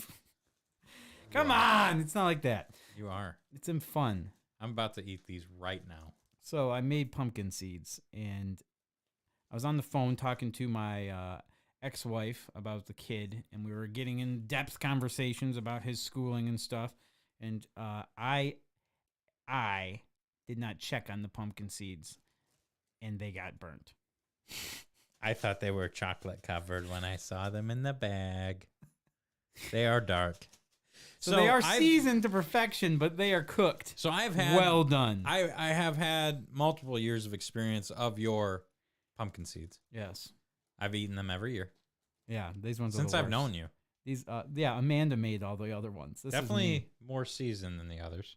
Come on, it's not like that. You are. It's in fun. I'm about to eat these right now. So I made pumpkin seeds, and I was on the phone talking to my ex-wife about the kid, and we were getting in-depth conversations about his schooling and stuff. And I did not check on the pumpkin seeds, and they got burnt. I thought they were chocolate covered when I saw them in the bag. They are dark. So they are seasoned to perfection, but they are cooked. So I've had well done. I have had multiple years of experience of your pumpkin seeds. Yes. I've eaten them every year. Yeah, these ones since are the I've worst. known you. These yeah, Amanda made all the other ones. This definitely more seasoned than the others.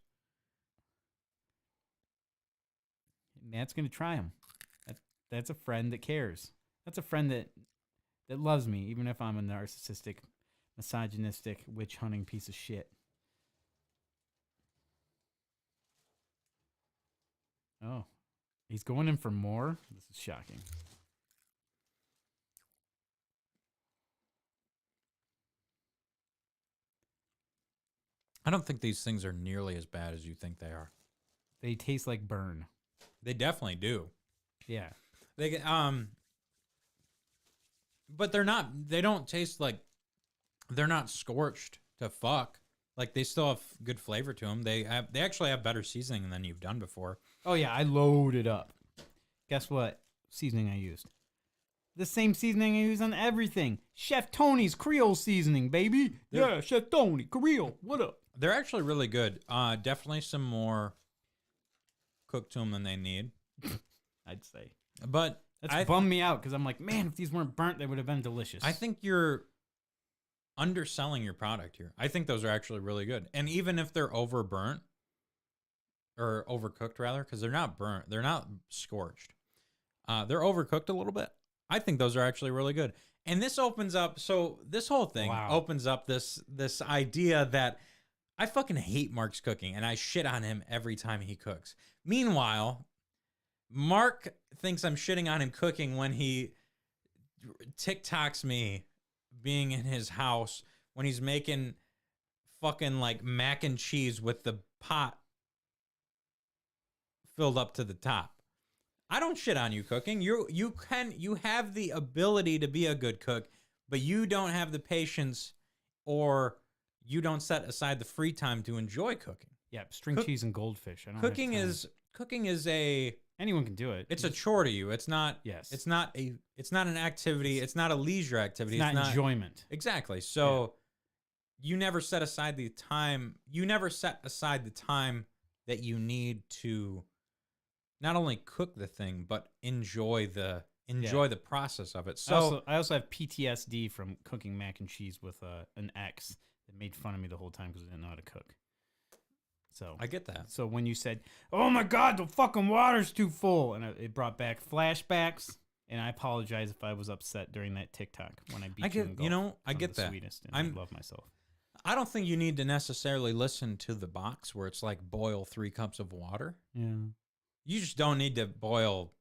Matt's gonna try them. That's a friend that cares. That's a friend that loves me, even if I'm a narcissistic, misogynistic, witch hunting piece of shit. Oh, He's going in for more. This is shocking. I don't think these things are nearly as bad as you think they are. They taste like burn. They definitely do. Yeah. They but they're not. They don't taste like. They're not scorched to fuck. Like they still have good flavor to them. They actually have better seasoning than you've done before. Oh yeah, I loaded up. Guess what seasoning I used? The same seasoning I use on everything. Chef Tony's Creole seasoning, baby. Yeah, Chef Tony Creole. What up? They're actually really good. Definitely some more cooked to them than they need. I'd say. But That's bummed me out because I'm like, man, if these weren't burnt, they would have been delicious. I think you're underselling your product here. I think those are actually really good. And even if they're overburnt or overcooked rather, because they're not burnt, they're not scorched. They're overcooked a little bit. I think those are actually really good. And this opens up, so this whole thing opens up this idea that I fucking hate Mark's cooking and I shit on him every time he cooks. Meanwhile, Mark thinks I'm shitting on him cooking when he TikToks me being in his house when he's making fucking like mac and cheese with the pot filled up to the top. I don't shit on you cooking. You have the ability to be a good cook, but you don't have the patience or you don't set aside the free time to enjoy cooking. Yeah, string cheese and goldfish. I don't Cooking is a anyone can do it. It's a chore to you. It's not. Yes. It's not an activity. It's not a leisure activity. It's not enjoyment. Exactly. So you never set aside the time. You never set aside the time that you need to not only cook the thing but enjoy the process of it. So I also have PTSD from cooking mac and cheese with an ex that made fun of me the whole time because I didn't know how to cook. So I get that. So when you said, "Oh my God, the fucking water's too full," and it brought back flashbacks, and I apologize if I was upset during that TikTok when I beat you in golf. I get that. Sweetest, and I love myself. I don't think you need to necessarily listen to the box where it's like boil 3 cups of water. Yeah. You just don't need to boil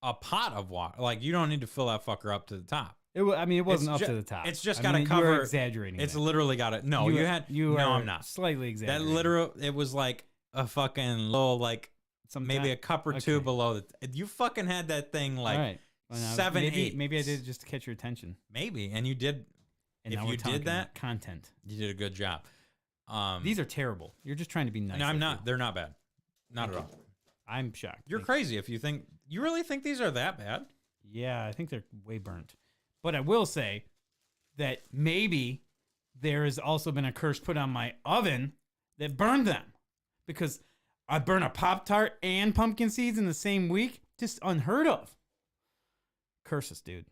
a pot of water. Like you don't need to fill that fucker up to the top. It wasn't up to the top. It's just got to cover. You're exaggerating. It's that. literally got it. No, I'm not. Slightly exaggerating. It was like a fucking little, like maybe a cup or two below. You fucking had that thing like all right. 7, 8. Maybe I did just to catch your attention. Maybe, and you did. And if now you did that, content. you did a good job. These are terrible. You're just trying to be nice. No, I'm not. They're not bad. Not at all. I'm shocked. You're crazy if you really think these are that bad. Yeah, I think they're way burnt. But I will say that maybe there has also been a curse put on my oven that burned them. Because I burn a Pop-Tart and pumpkin seeds in the same week. Just unheard of. Curses, dude.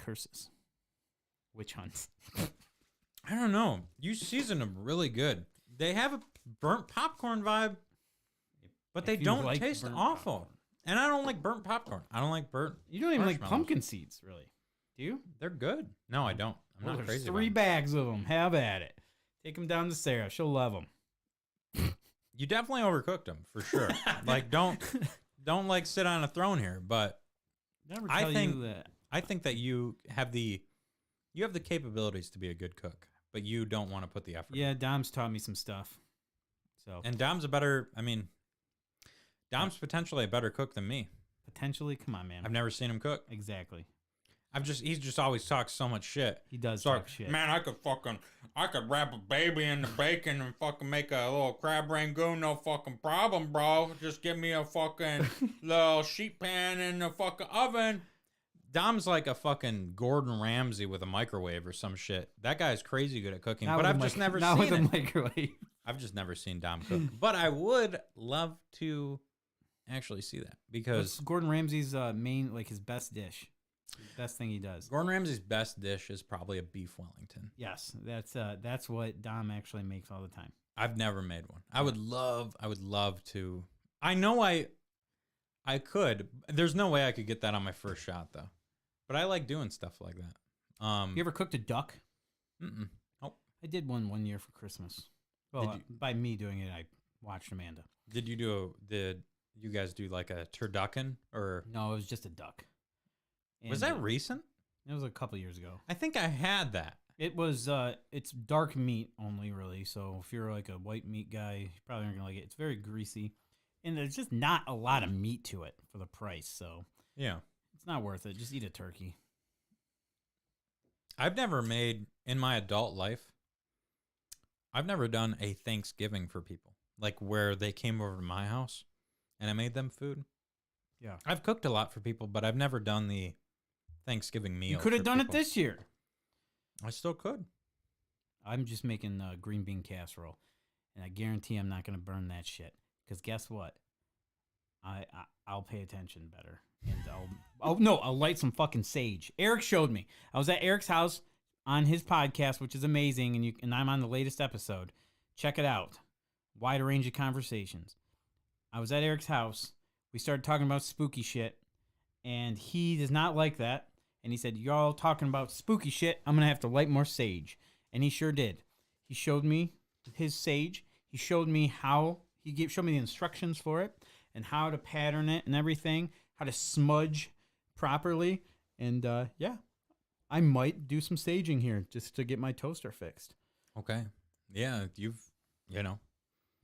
Curses. Witch hunts. I don't know. You season them really good. They have a burnt popcorn vibe, but they don't taste awful. Popcorn. And I don't like burnt popcorn. I don't like burnt. You don't even like pumpkin seeds, really. Do you? They're good. No, I don't. I'm not crazy. 3 bags of them. Have at it. Take them down to Sarah. She'll love them. You definitely overcooked them for sure. Like don't like sit on a throne here. But I think that you have the capabilities to be a good cook, but you don't want to put the effort. Yeah, Dom's taught me some stuff. So and Dom's potentially a better cook than me. Potentially, come on, man. I've never seen him cook. Exactly. He's just always talks so much shit. He does talk shit. Man, I could wrap a baby in the bacon and fucking make a little crab rangoon, no fucking problem, bro. Just give me a fucking little sheet pan in the fucking oven. Dom's like a fucking Gordon Ramsay with a microwave or some shit. That guy's crazy good at cooking, but I've just never seen it. Not with a microwave. I've just never seen Dom cook. But I would love to actually see that because what's Gordon Ramsay's his best dish? Best thing he does. Gordon Ramsay's best dish is probably a beef Wellington. Yes, that's what Dom actually makes all the time. I've never made one. I would love to. I know I could. There's no way I could get that on my first shot though. But I like doing stuff like that. You ever cooked a duck? Mm-mm. Oh, I did one year for Christmas. Well, by me doing it, I watched Amanda. Did you you guys do like a turducken or No, it was just a duck. was And that recent? It was a couple years ago. I think I had that. It was it's dark meat only, really. So if you're like a white meat guy, you probably aren't gonna like it. It's very greasy, and there's just not a lot of meat to it for the price. So Yeah. it's not worth it. Just eat a turkey. I've never made in my adult life. I've never done a Thanksgiving for people, like where they came over to my house and I made them food. Yeah. I've cooked a lot for people, but I've never done the Thanksgiving meal. You could have for done it people. this year. I still could. I'm just making green bean casserole, and I guarantee I'm not gonna burn that shit. Because guess what? I'll pay attention better, and I'll light some fucking sage. Eric showed me. I was at Eric's house on his podcast, which is amazing, and I'm on the latest episode. Check it out. Wide range of conversations. I was at Eric's house. We started talking about spooky shit, and he does not like that. And he said, "Y'all talking about spooky shit. I'm gonna have to light more sage." And he sure did. He showed me his sage. He showed me showed me the instructions for it and how to pattern it and everything, how to smudge properly. And yeah, I might do some saging here just to get my toaster fixed. Okay. Yeah, you know,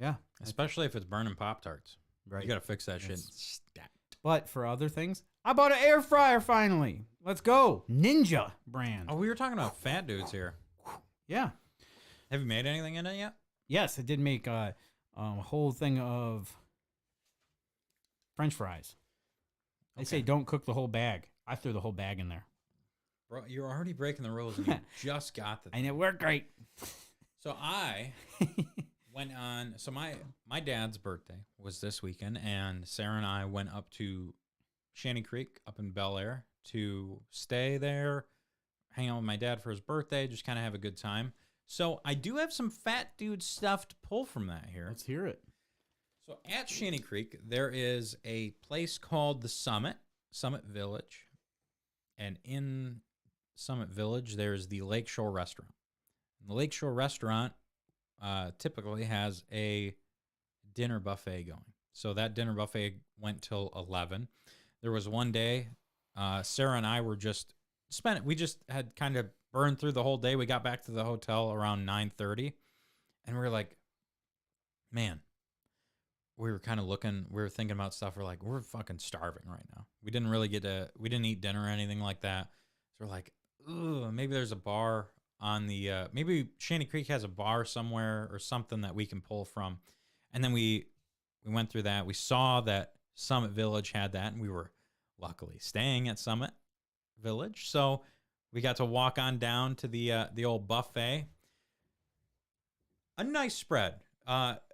Yeah, especially if it's burning Pop-Tarts. right. You got to fix that shit. Yes. Stat. But for other things, I bought an air fryer finally. Let's go. Ninja brand. Oh, we were talking about fat dudes here. Yeah. Have you made anything in it yet? Yes, I did make a whole thing of French fries. They say Okay. don't cook the whole bag. I threw the whole bag in there. Bro, you're already breaking the rules and you just got the And it worked great. So I went on. So my dad's birthday was this weekend, and Sarah and I went up to Shanty Creek up in Bel Air to stay there, hang out with my dad for his birthday, just kind of have a good time. So I do have some fat dude stuff to pull from that here. Let's hear it. So at Shanty Creek, there is a place called the Summit Village, and in Summit Village, there's the Lakeshore Restaurant. And the Lakeshore Restaurant typically has a dinner buffet going. So that dinner buffet went till 11. There was one day, Sarah and I were we just had kind of burned through the whole day. We got back to the hotel around 9:30, and we were like, man, we were kind of looking, we were thinking about stuff. We're like, we're fucking starving right now. We didn't eat dinner or anything like that. So we're like, ugh, maybe there's a bar on the, maybe Shanty Creek has a bar somewhere or something that we can pull from. And then we went through that. We saw that Summit Village had that, and we were luckily staying at Summit Village. So we got to walk on down to the old buffet. A nice spread.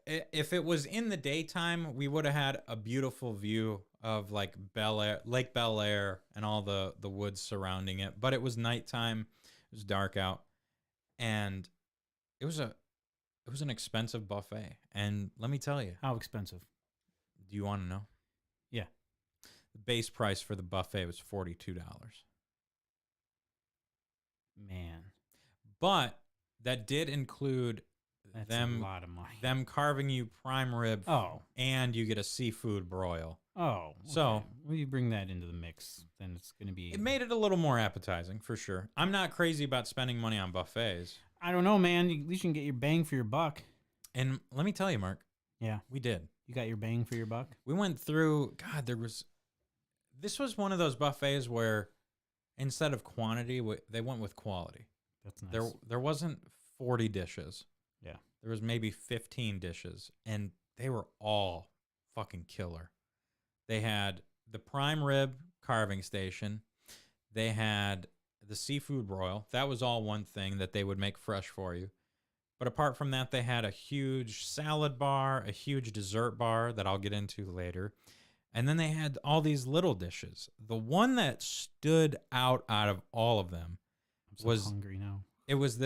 If it was in the daytime, we would have had a beautiful view of like Lake Bel Air and all the woods surrounding it. But it was nighttime. It was dark out, and it was an expensive buffet. And let me tell you, How expensive? do you want to know? Yeah. The base price for the buffet was $42. Man, But that did include that's them a lot of money. them carving you prime rib, Oh. and you get a seafood broil. Oh. So- okay. When you bring that into the mix, then it's going to be... It made it a little more appetizing, for sure. I'm not crazy about spending money on buffets. I don't know, man. At least you can get your bang for your buck. And let me tell you, Mark, Yeah. we did. You got your bang for your buck? We went through, God, this was one of those buffets where instead of quantity, they went with quality. That's nice. There wasn't 40 dishes. Yeah. There was maybe 15 dishes, and they were all fucking killer. They had the prime rib carving station. They had the seafood broil. That was all one thing that they would make fresh for you. But apart from that, they had a huge salad bar, a huge dessert bar that I'll get into later. And then they had all these little dishes. The one that stood out of all of them I'm so was hungry now. it was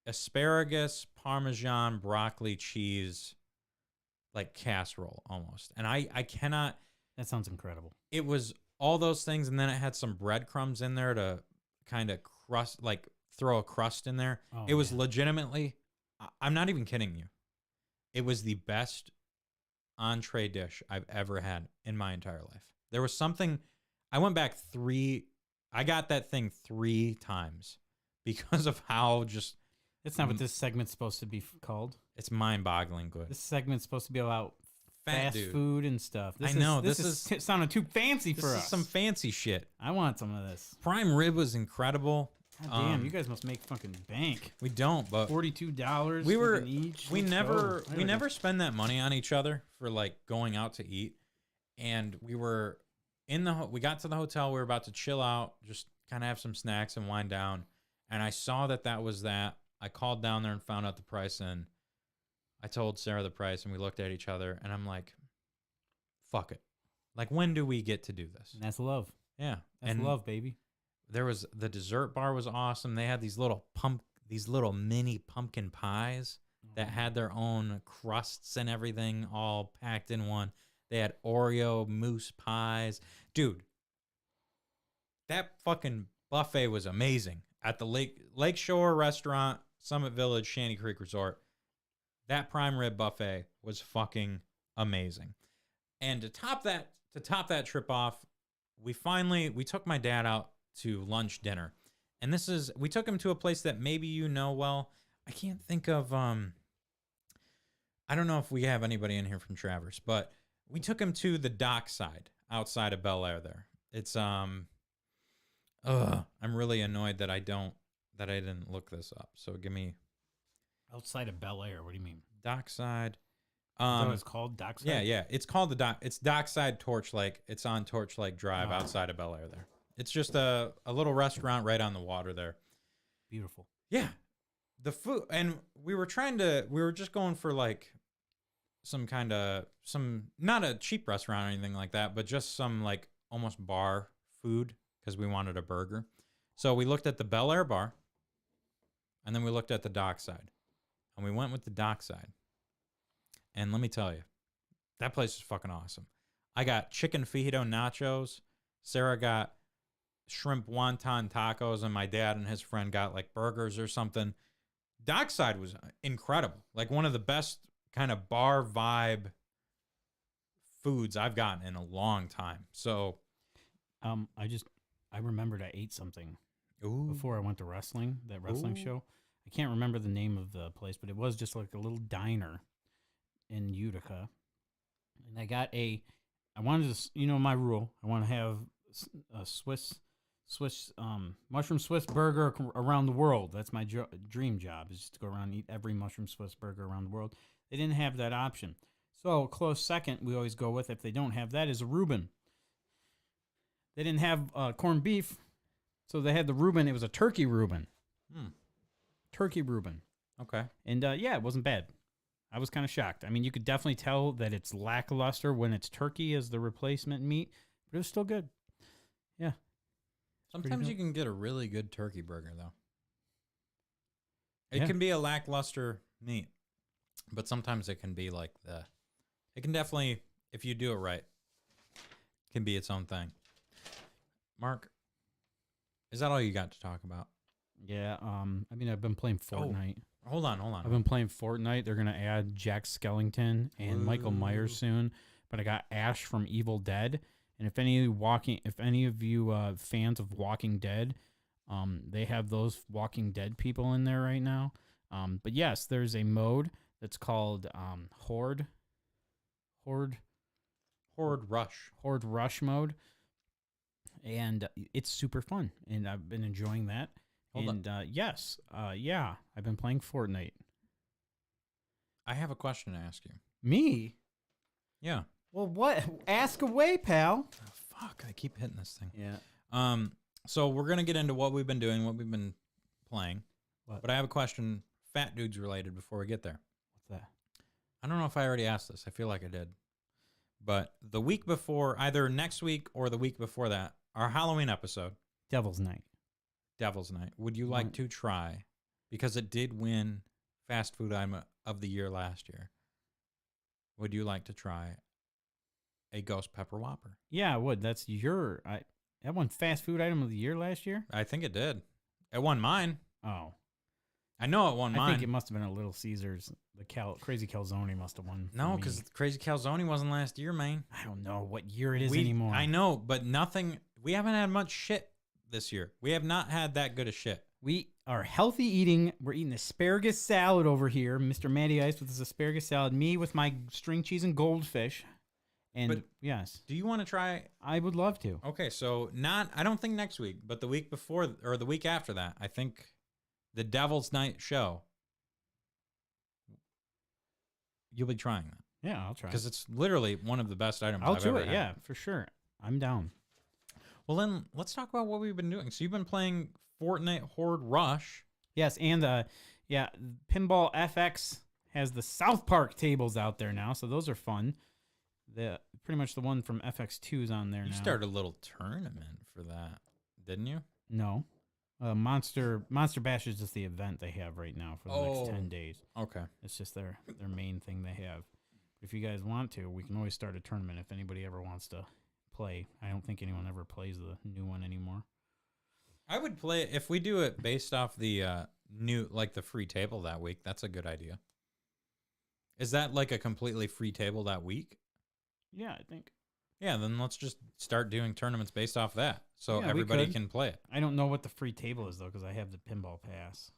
asparagus, Parmesan, broccoli, cheese, like casserole almost. And I cannot, That sounds incredible. it was all those things. And then it had some breadcrumbs in there to kind of throw a crust in there. Oh, It was man. legitimately, I'm not even kidding you. It was the best entree dish I've ever had in my entire life. There was something, I went back I got that thing 3 times because of how just, That's not what this segment's supposed to be called. it's mind-boggling good. This segment's supposed to be about Fat fast dude. food and stuff. I know, This this is sounding too fancy This for is us. some fancy shit. I want some of this. Prime rib was incredible. God damn, Um, you guys must make fucking bank. We don't, but $42. we were fucking each. we Let's never go. I we gotta never spend that money on each other for like going out to eat. And we were we got to the hotel, we were about to chill out, just kind of have some snacks and wind down. And I saw that was that. I called down there and found out the price, and I told Sarah the price, and we looked at each other, and I'm like, fuck it. Like, when do we get to do this? And that's love. Yeah. That's and love, baby. there was the dessert bar was awesome. They had these little mini pumpkin pies that had their own crusts and everything all packed in one. They had Oreo mousse pies. Dude, that fucking buffet was amazing at the Lakeshore Restaurant, Summit Village, Shanty Creek Resort. That prime rib buffet was fucking amazing. And to top that trip off, we took my dad out to lunch dinner. And we took him to a place that maybe you know well. I can't think of I don't know if we have anybody in here from Traverse, but we took him to the dockside outside of Bel Air there. It's I'm really annoyed that I didn't look this up. So give me Outside of Bel Air. What do you mean? dockside. Is that what it's called? Dockside? Yeah. It's called it's Dockside Torch Lake. It's on Torch Lake Drive outside of Bel Air there. It's just a little restaurant right on the water there. Beautiful. Yeah. The food, and we were just going for like not a cheap restaurant or anything like that, but just some like almost bar food because we wanted a burger. So we looked at the Bel Air bar, and then we looked at the Dockside, and we went with the Dockside. And let me tell you, that place is fucking awesome. I got chicken fajito nachos. Sarah got shrimp wonton tacos, and my dad and his friend got like burgers or something. Dockside was incredible. Like one of the best kind of bar vibe foods I've gotten in a long time. So, I remembered I ate something ooh, before I went to that wrestling Ooh. show. I can't remember the name of the place, but it was just like a little diner in Utica. And I wanted to, my rule. I want to have a Swiss mushroom Swiss burger around the world. That's my dream job, is just to go around and eat every mushroom Swiss burger around the world. They didn't have that option. So close second we always go with, if they don't have that, is a Reuben. They didn't have corned beef, so they had the Reuben. It was a turkey Reuben. Turkey Reuben. okay. And it wasn't bad. I was kind of shocked. I mean, you could definitely tell that it's lackluster when it's turkey as the replacement meat, but it was still good. Yeah. Sometimes dope. you can get a really good turkey burger, though. It Yeah. can be a lackluster meat, but sometimes it can be like it can definitely, if you do it right, can be its own thing. Mark, is that all you got to talk about? Yeah. I've been playing Fortnite. Hold on. I've been playing Fortnite. They're gonna add Jack Skellington and Michael Myers soon, but I got Ash from Evil Dead. And if any of you fans of Walking Dead, they have those Walking Dead people in there right now. But yes, there's a mode that's called Horde Rush mode, and it's super fun, and I've been enjoying that. Hold on. And I've been playing Fortnite. I have a question to ask you. Me? Yeah. Well, what? Ask away, pal. Oh, fuck, I keep hitting this thing. Yeah. So we're gonna get into what we've been doing, what we've been playing. What? But I have a question, fat dudes related, before we get there. What's that? I don't know if I already asked this. I feel like I did. But the week before, either next week or the week before that, our Halloween episode, Devil's Night. Devil's Night, would you like to try, because it did win fast food item of the year last year, would you like to try a Ghost Pepper Whopper? Yeah, I would. That won fast food item of the year last year. I think it did. It won mine. Oh, I know it won I mine. think it must have been a Little Caesars. The Crazy Calzone must have won. No, because Crazy Calzone wasn't last year, man. I don't know what year it is anymore. I know, but nothing. We haven't had much shit this year. We have not had that good of shit. We are healthy eating. We're eating asparagus salad over here. Mr. Matty Ice with his asparagus salad. Me with my string cheese and goldfish. And But- yes, Do you want to try? I would love to. Okay, so I don't think next week, but the week before or the week after that, I think the Devil's Night show. You'll be trying that Yeah, I'll try. because it's literally one of the best items I'll I've do ever it. had. Yeah, for sure. I'm down. Well, then let's talk about what we've been doing. So you've been playing Fortnite Horde Rush. Yes, and yeah, Pinball FX has the South Park tables out there now, so those are fun. The pretty much the one from FX2 is on there You now. started a little tournament for that, didn't you? No. Monster Bash is just the event they have right now for the next 10 days. Okay. It's just their main thing they have. If you guys want to, we can always start a tournament if anybody ever wants to play. I don't think anyone ever plays the new one anymore. I would play it if we do it based off the new, like the free table that week. That's a good idea. Is that like a completely free table that week? Yeah, I think. Yeah, then let's just start doing tournaments based off that, so Yeah, we everybody could. can play it. I don't know what the free table is though, because I have the pinball pass.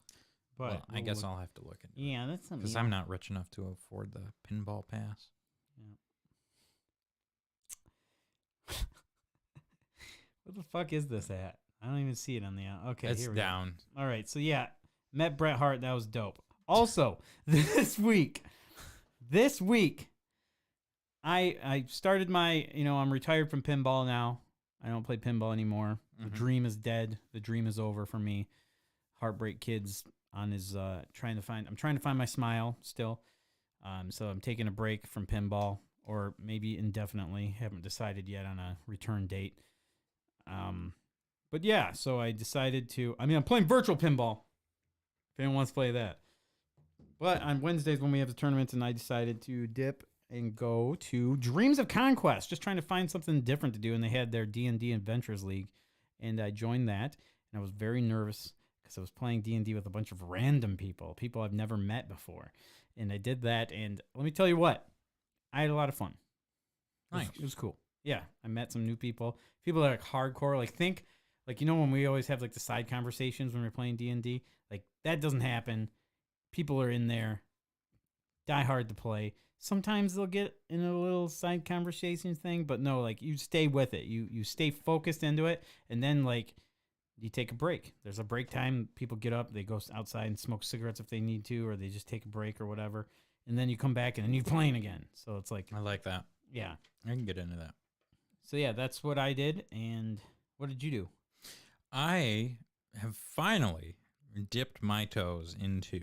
But Well, I guess I'll have to look at it Yeah, that's something. because I'm not rich enough to afford the pinball pass. What the fuck is this at? I don't even see it on the. Okay, It's here we go. down. All right, so yeah, met Bret Hart. That was dope. Also, this week, I started my. I'm retired from pinball now. I don't play pinball anymore. The Mhm. dream is dead. The dream is over for me. Heartbreak Kid's on his trying to find my smile still. So I'm taking a break from pinball, or maybe indefinitely. Haven't decided yet on a return date. But yeah, so I decided to. I'm playing virtual pinball. If anyone wants to play that. But on Wednesdays when we have the tournaments, and I decided to dip and go to Dreams of Conquest, just trying to find something different to do. And they had their D&D Adventures League, and I joined that. And I was very nervous because I was playing D&D with a bunch of random people I've never met before. And I did that, and let me tell you what, I had a lot of fun. Nice. It was cool. Yeah, I met some new people. People that are like hardcore. Like when we always have like the side conversations when we're playing D&D, like that doesn't happen. People are in there, die hard to play. Sometimes they'll get in a little side conversation thing, but no, like you stay with it. You stay focused into it, and then like you take a break. There's a break time. People get up, they go outside and smoke cigarettes if they need to, or they just take a break or whatever. And then you come back and then you're playing again. So it's like, I like that. yeah. I can get into that. So yeah, that's what I did. And what did you do? I have finally dipped my toes into.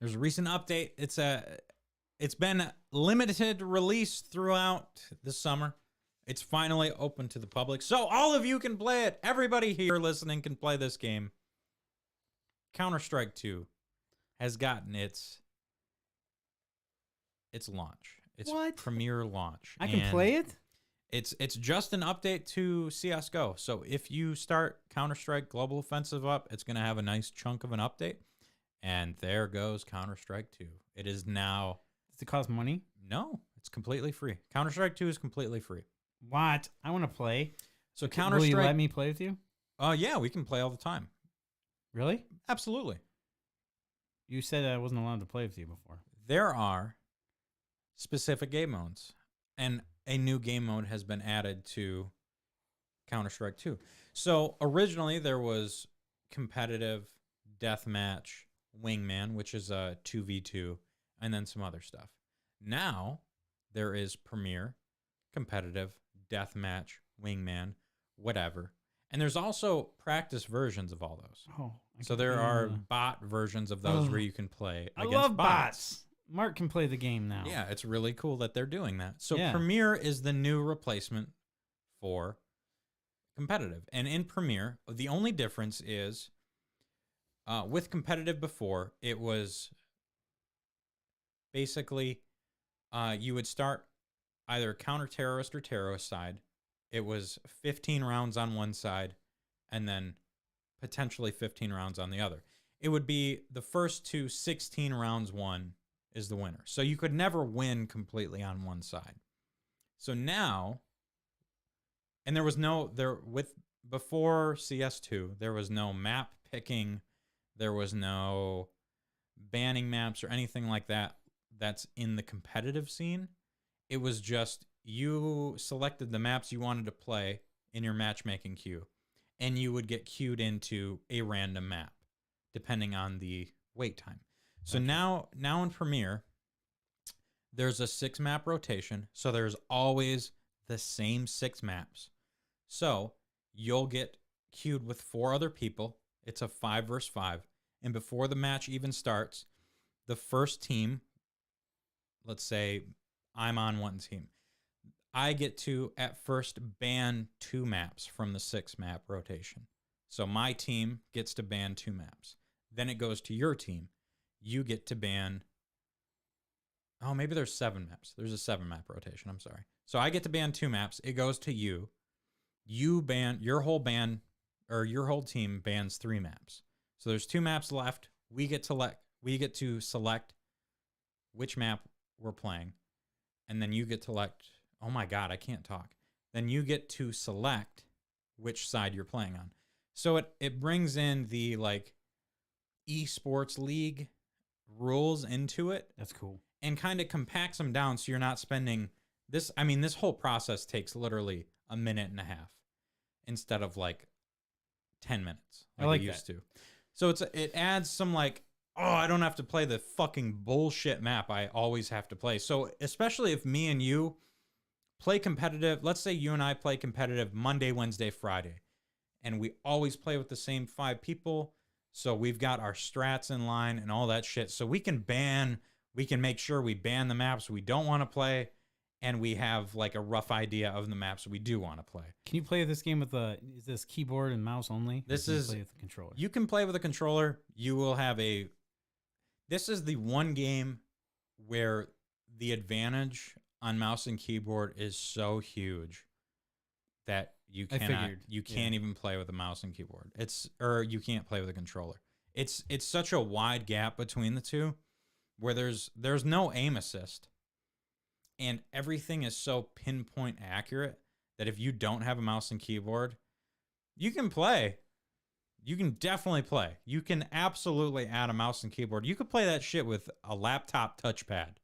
There's a recent update. It's been limited release throughout the summer. It's finally open to the public, so all of you can play it. Everybody here listening can play this game. Counter-Strike 2 has gotten its launch. Its What? premiere launch. I can And play it? It's just an update to CSGO. So if you start Counter-Strike Global Offensive up, it's going to have a nice chunk of an update. And there goes Counter-Strike 2. It is now... Does it cost money? No, it's completely free. Counter-Strike 2 is completely free. What? I want to play. So Will you Counter-Strike... let me play with you? Yeah, we can play all the time. Really? Absolutely. You said I wasn't allowed to play with you before. There are specific game modes. And a new game mode has been added to Counter-Strike 2. So originally there was competitive, deathmatch, wingman, which is a 2v2, and then some other stuff. Now there is premier, competitive, deathmatch, wingman, whatever. And there's also practice versions of all those. Oh. So there are bot versions of those where you can play I against love bots. bots. Mark can play the game now. Yeah, it's really cool that they're doing that. So Yeah. Premier is the new replacement for competitive. And in Premier, the only difference is with competitive before, it was basically you would start either counter-terrorist or terrorist side. It was 15 rounds on one side and then potentially 15 rounds on the other. it would be the first to 16 rounds won is the winner. So you could never win completely on one side. So now, and there was before CS2, there was no map picking, there was no banning maps or anything like that that's in the competitive scene. It was just you selected the maps you wanted to play in your matchmaking queue, and you would get queued into a random map depending on the wait time. So now in Premiere, there's a 6-map rotation, so there's always the same 6 maps. So you'll get queued with 4 other people. It's a 5 versus 5. And before the match even starts, the first team, let's say I'm on one team, I get to at first ban 2 maps from the 6-map rotation. So my team gets to ban 2 maps. Then it goes to your team. You get to ban, oh, maybe there's 7 maps. There's a 7-map rotation. I'm sorry. So I get to ban 2 maps. It goes to you. You ban, your whole team bans 3 maps. So there's 2 maps left. We get to select which map we're playing. And then you get to select, oh my God, I can't talk. Then you get to select which side you're playing on. So it brings in the like esports league rules into it. That's cool. And kind of compacts them down so you're not spending this. I mean, this whole process takes literally a minute and a half instead of like 10 minutes I like it used to. So it adds some like, oh, I don't have to play the fucking bullshit map I always have to play. So especially if me and you play competitive, let's say you and I play competitive Monday, Wednesday, Friday, and we always play with the same 5 people. So we've got our strats in line and all that shit. So we can make sure we ban the maps we don't want to play, and we have like a rough idea of the maps we do want to play. Can you play this game with is this keyboard and mouse only? This Or can you is play with the controller. You can play with a controller. You will have this is the one game where the advantage on mouse and keyboard is so huge that you can't even play with a mouse and keyboard. You can't play with a controller. It's such a wide gap between the two where there's no aim assist, and everything is so pinpoint accurate that if you don't have a mouse and keyboard, you can play. You can definitely play. You can absolutely add a mouse and keyboard. You could play that shit with a laptop touchpad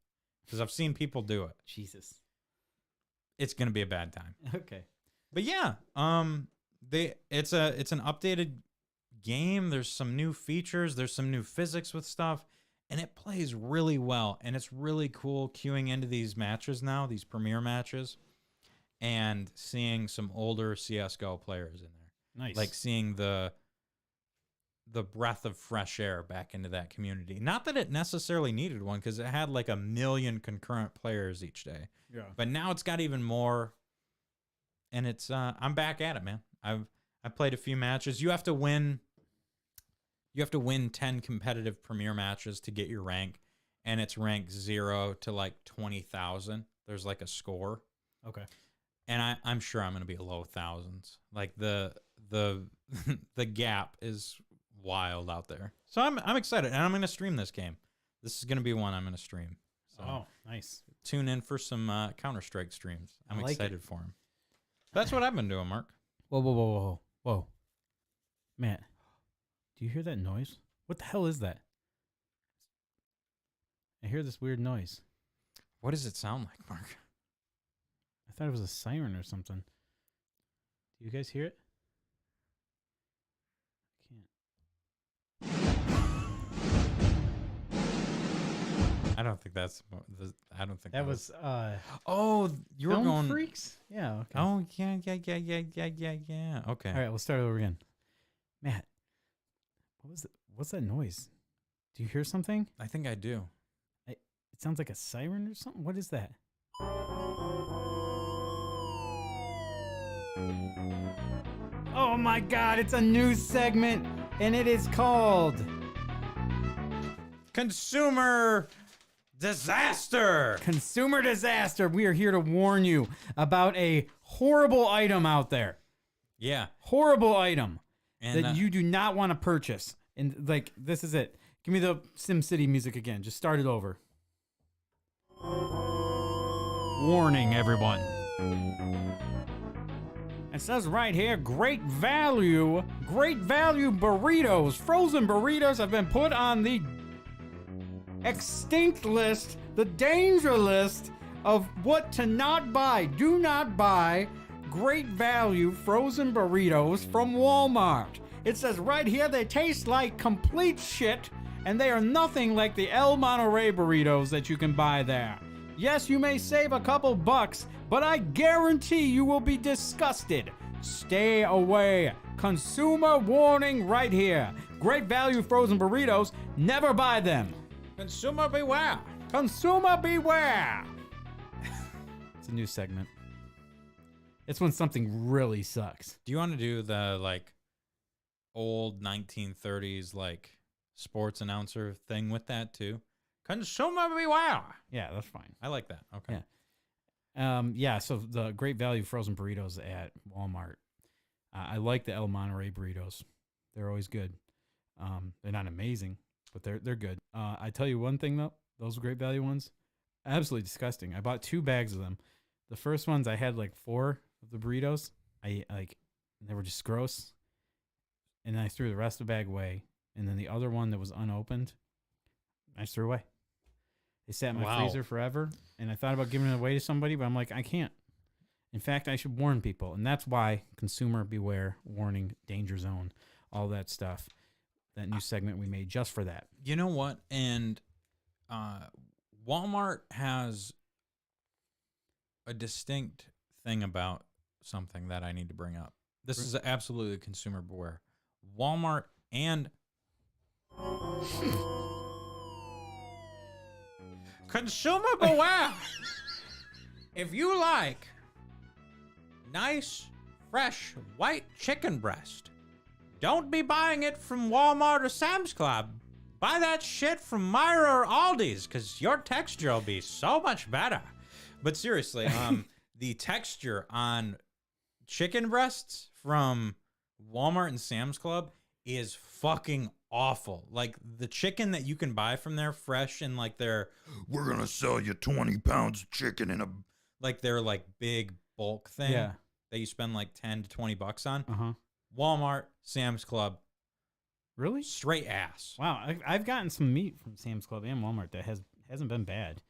because I've seen people do it. Jesus. It's going to be a bad time. Okay. But yeah, it's an updated game. There's some new features. There's some new physics with stuff, and it plays really well. And it's really cool queuing into these matches now, these premiere matches, and seeing some older CS:GO players in there. Nice. Like seeing the breath of fresh air back into that community. Not that it necessarily needed one, because it had like 1 million concurrent players each day. Yeah. But now it's got even more. And it's I'm back at it, man. I've played a few matches. You have to win 10 competitive premiere matches to get your rank, and it's ranked 0 to like 20,000. There's like a score. Okay. And I'm sure I'm going to be low thousands. Like the the gap is wild out there. So I'm excited, and I'm going to stream this game. This is going to be one I'm going to stream. So Oh, nice. tune in for some Counter-Strike streams. I'm I like excited for them. That's what I've been doing, Mark. Whoa. Matt, do you hear that noise? What the hell is that? I hear this weird noise. What does it sound like, Mark? I thought it was a siren or something. Do you guys hear it? I don't think that's. I don't think That was Oh, you were Film going. Freaks? Yeah, okay. Oh yeah. Okay. All right, we'll start over again. Matt, what's that noise? Do you hear something? I think I do. It sounds like a siren or something. What is that? Oh my God, it's a new segment, and it is called Consumer disaster. Consumer Disaster. We are here to warn you about a horrible item out there. Yeah. Horrible item And that you do not want to purchase. And like, this is it. Give me the SimCity music again. Just start it over. Warning, everyone. It says right here, great value burritos. Frozen burritos have been put on the extinct list, the danger list of what to not buy. Do not buy great value frozen burritos from Walmart. It says right here they taste like complete shit, and they are nothing like the El Monterey burritos that you can buy there. Yes, you may save a couple bucks, but I guarantee you will be disgusted. Stay away. Consumer warning right here. Great value frozen burritos, never buy them. Consumer beware. Consumer beware. It's a new segment. It's when something really sucks. Do you want to do the like old 1930s like sports announcer thing with that too? Consumer beware. Yeah, that's fine. I like that. Okay. Yeah. So the great value frozen burritos at Walmart. I like the El Monterey burritos. They're always good. They're not amazing, but they're good. I tell you one thing though, those great value ones, absolutely disgusting. I bought 2 bags of them. The first ones I had like 4 of the burritos. They were just gross. And then I threw the rest of the bag away. And then the other one that was unopened, I just threw away. They sat in my freezer forever, and I thought about giving it away to somebody, but I'm like, I can't. In fact, I should warn people, and that's why consumer beware, warning, danger zone, all that stuff. That new segment we made just for that. You know what? And Walmart has a distinct thing about something that I need to bring up. This is absolutely consumer beware. Walmart and consumer beware. If you like nice, fresh, white chicken breast, don't be buying it from Walmart or Sam's Club. Buy that shit from Myra or Aldi's, because your texture will be so much better. But seriously, the texture on chicken breasts from Walmart and Sam's Club is fucking awful. Like the chicken that you can buy from there fresh and like we're gonna sell you 20 pounds of chicken in their like big bulk thing that you spend like 10 to 20 bucks on. Walmart, Sam's Club, really straight ass. Wow, I've gotten some meat from Sam's Club and Walmart that hasn't been bad.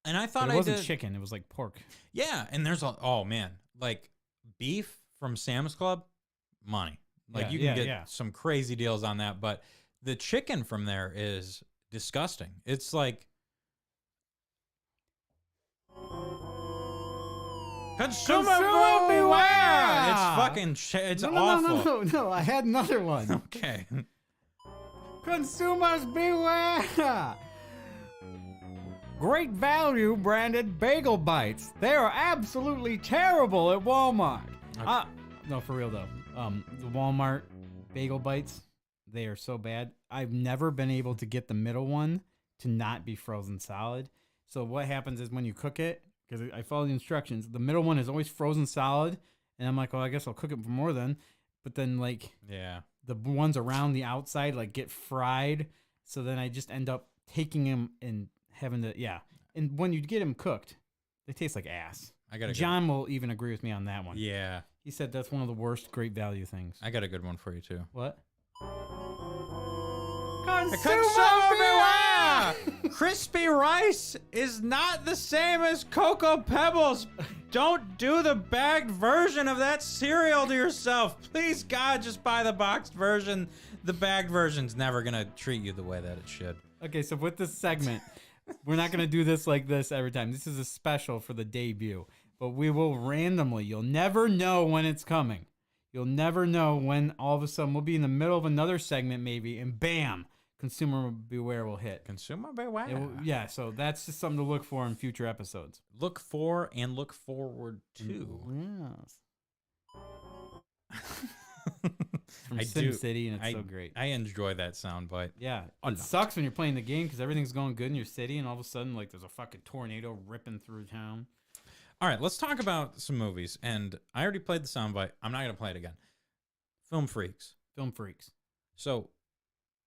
And I thought it wasn't chicken; it was like pork. Yeah, and there's like beef from Sam's Club, money. Like you can get some crazy deals on that, but the chicken from there is disgusting. It's like consumer beware. It's fucking it's awful. No, I had another one. Okay. Consumers beware. Great value branded bagel bites. They are absolutely terrible at Walmart. Okay. No, for real though. The Walmart bagel bites, they are so bad. I've never been able to get the middle one to not be frozen solid. So what happens is when you cook it, because I follow the instructions, the middle one is always frozen solid, and I'm like, well, I guess I'll cook it for more then. But then like, the ones around the outside like get fried. So then I just end up taking them and having to And when you get them cooked, they taste like ass. John will even agree with me on that one. Yeah. He said that's one of the worst great value things. I got a good one for you too. What? Consumer beware! Crispy rice is not the same as Cocoa Pebbles. Don't do the bagged version of that cereal to yourself. Please, God, just buy the boxed version. The bagged version's never going to treat you the way that it should. Okay, so with this segment, we're not going to do this like this every time. This is a special for the debut. But we will randomly, you'll never know when it's coming. You'll never know when all of a sudden we'll be in the middle of another segment maybe, and bam, Consumer Beware will hit. Consumer Beware. So that's just something to look for in future episodes. Look for and look forward to. Yes. From SimCity, and it's so great. I enjoy that soundbite. Yeah. It sucks when you're playing the game because everything's going good in your city, and all of a sudden, like, there's a fucking tornado ripping through town. All right, let's talk about some movies. And I already played the soundbite. I'm not going to play it again. Film Freaks. Film Freaks. So,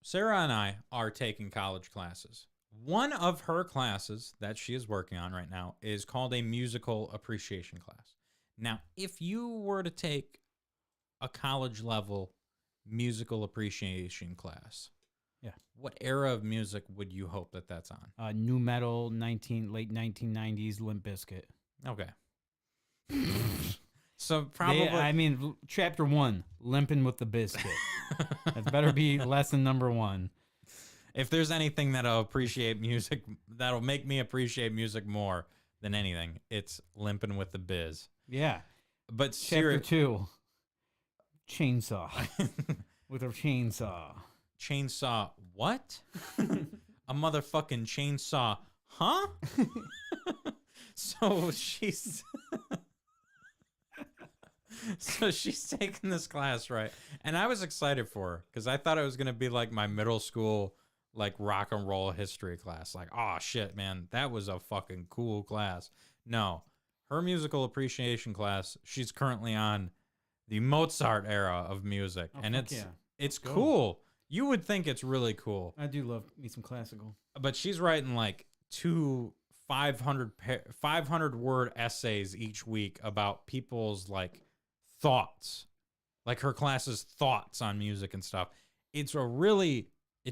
Sarah and I are taking college classes. One of her classes that she is working on right now is called a musical appreciation class. Now, if you were to take a college level musical appreciation class, Yeah. what era of music would you hope that that's on? New metal, late 1990s, Limp Bizkit. Okay. So probably chapter 1, Limping with the Biscuit. That better be lesson number 1. if there's anything that'll appreciate music, that'll make me appreciate music more than anything, it's Limping with the Biz. Yeah. But Chapter 2, Chainsaw. With a chainsaw. Chainsaw what? A motherfucking chainsaw, huh? So she's taking this class, right? And I was excited for her because I thought it was going to be like my middle school like rock and roll history class. Like, oh shit, man, that was a fucking cool class. No, her musical appreciation class, she's currently on the Mozart era of music. Oh, and fuck it's yeah. it's Let's go. cool. You would think it's really cool. I do love me some classical. But she's writing like 500 word essays each week about people's like thoughts, like her class's thoughts on music and stuff. It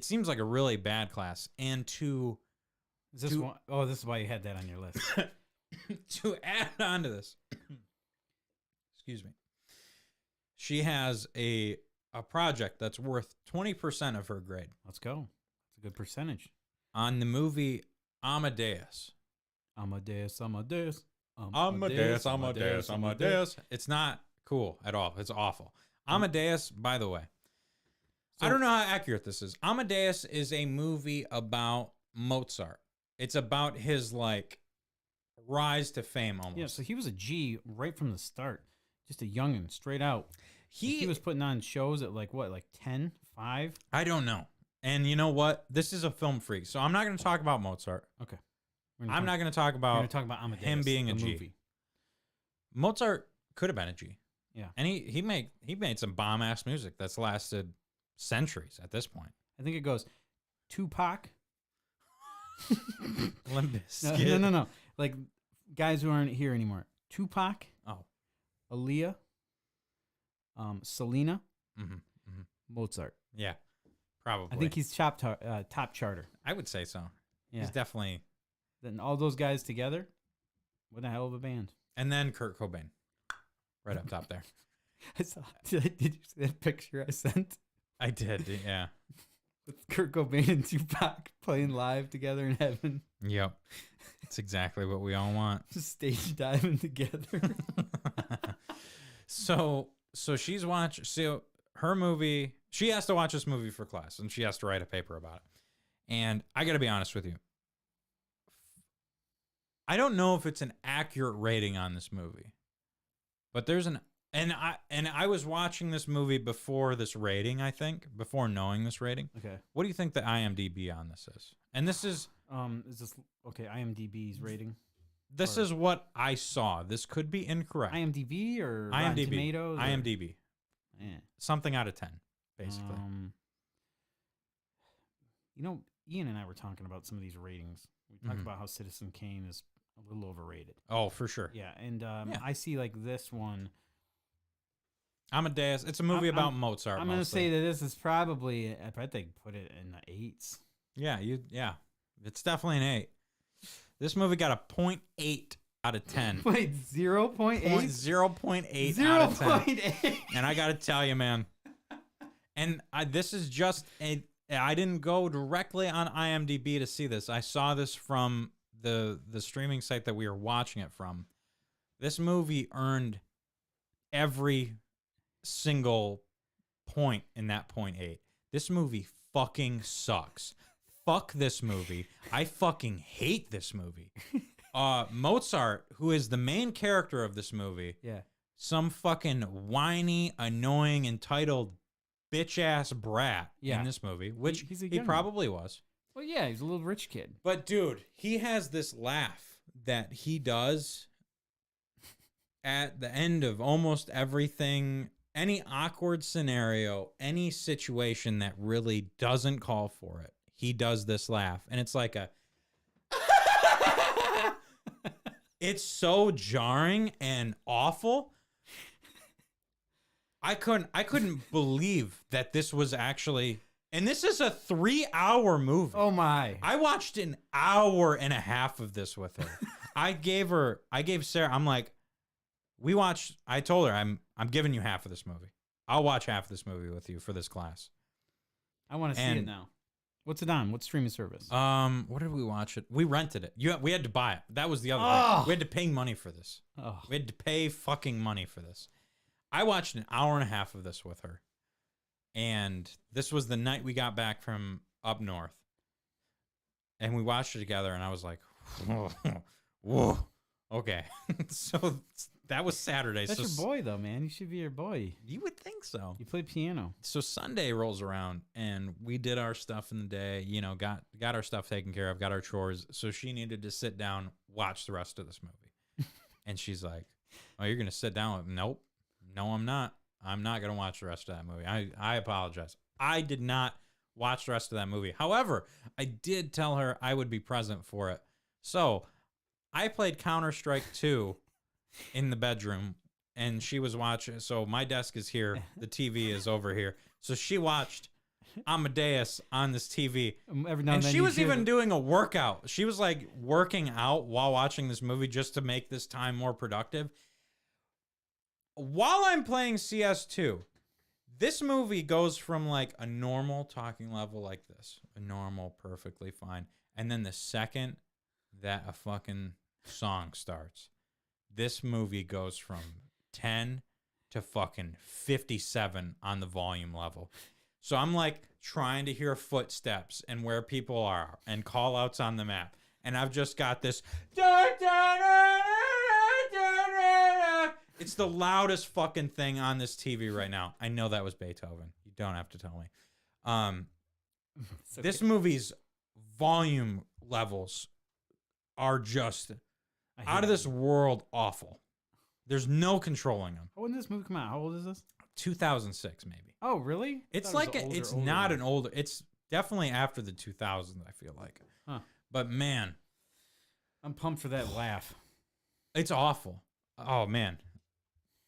seems like a really bad class. And Is this one? Oh, this is why you had that on your list. to add on to this, excuse me, she has a project that's worth 20% of her grade Let's go. It's a good percentage. on the movie Amadeus. Amadeus. It's not cool at all. It's awful. Amadeus, by the way, I don't know how accurate this is. Amadeus is a movie about Mozart. It's about his like rise to fame almost. Yeah, so he was a G right from the start. Just a youngin', straight out. He was putting on shows at like 10, 5? I don't know. And you know what? This is a film freak, so I'm not going to talk about Mozart. Okay. I'm not going to talk We're going about to talk about Amadeus, him being a the G. movie. Mozart could have been a G. Yeah. And he made some bomb ass music that's lasted centuries at this point. I think it goes Tupac. Limp Bizkit. No. Like guys who aren't here anymore. Tupac, Oh. Aaliyah, Selena, Mm-hmm. Mozart. Yeah. Probably. I think he's top charter. I would say so. Yeah. He's definitely. Then all those guys together, what a hell of a band. And then Kurt Cobain, right up top there. Did you see that picture I sent? I did. Yeah. With Kurt Cobain and Tupac playing live together in heaven. Yep. That's exactly what we all want. Just stage diving together. So she's watched. So her movie. She has to watch this movie for class, and she has to write a paper about it. And I got to be honest with you. I don't know if it's an accurate rating on this movie, but there's an and I was watching this movie before this rating. I think before knowing this rating. Okay. What do you think the IMDb on this is? And this is this okay? IMDb's rating. this is what I saw. This could be incorrect. IMDb or Rotten IMDb. Tomatoes? Or- IMDb. Yeah. Something out of 10, basically. Ian and I were talking about some of these ratings. We talked Mhm. about how Citizen Kane is a little overrated. Oh, for sure. Yeah, and Yeah. I see like this one. Amadeus. It's a movie I'm- about Mozart. I'm gonna mostly. say that this is probably. I bet they put it in the 8s. Yeah, it's definitely an 8. This movie got a 0.8 out of 10. Wait, 0.8? 0.8 out of 10. 0.8. And I got to tell you, man. And this is just I didn't go directly on IMDb to see this. I saw this from the streaming site that we were watching it from. This movie earned every single point in that 0.8. This movie fucking sucks. Fuck this movie. I fucking hate this movie. Mozart, who is the main character of this movie, Yeah. some fucking whiny, annoying, entitled bitch ass brat Yeah. in this movie, which He's a he young probably was. Well, yeah, he's a little rich kid. But dude, he has this laugh that he does at the end of almost everything any awkward scenario, any situation that really doesn't call for it, he does this laugh. And it's like a it's so jarring and awful. I couldn't believe that this was actually, and this is a 3-hour movie. Oh my. I watched an hour and a half of this with her. I gave Sarah, I'm like, I told her, I'm giving you half of this movie. I'll watch half of this movie with you for this class. I want to see it now. What's it on? What streaming service? What did we watch it? We rented it. We had to buy it. That was the other thing. We had to pay money for this. Oh. We had to pay fucking money for this. I watched an hour and a half of this with her. And this was the night we got back from up north. And we watched it together, and I was like, whoa, okay. So that was Saturday. That's your boy, though, man. He should be your boy. You would think so. You play piano. So Sunday rolls around, and we did our stuff in the day, you know, got our stuff taken care of, got our chores. So she needed to sit down, watch the rest of this movie. And she's like, oh, you're going to sit down with, nope. No, I'm not. I'm not going to watch the rest of that movie. I apologize. I did not watch the rest of that movie. However, I did tell her I would be present for it. So I played Counter-Strike 2 in the bedroom, and she was watching. So my desk is here. The TV is over here. So she watched Amadeus on this TV. Every now and then she you was should- even doing a workout. She was like working out while watching this movie just to make this time more productive. While I'm playing CS2, this movie goes from like a normal talking level like this, a normal, perfectly fine. And then the second that a fucking song starts, this movie goes from 10 to fucking 57 on the volume level. So I'm like trying to hear footsteps and where people are and call outs on the map. And I've just got this. It's the loudest fucking thing on this TV right now. I know that was Beethoven. You don't have to tell me. It's okay. This movie's volume levels are just I hate out of it. this world awful. There's no controlling them. Oh, when did this movie come out? How old is this? 2006 maybe. Oh, really? I It's thought it like was an it's older not one. an older. It's definitely after the 2000s. I feel like. Huh. But man, I'm pumped for that laugh. it's awful. Oh man,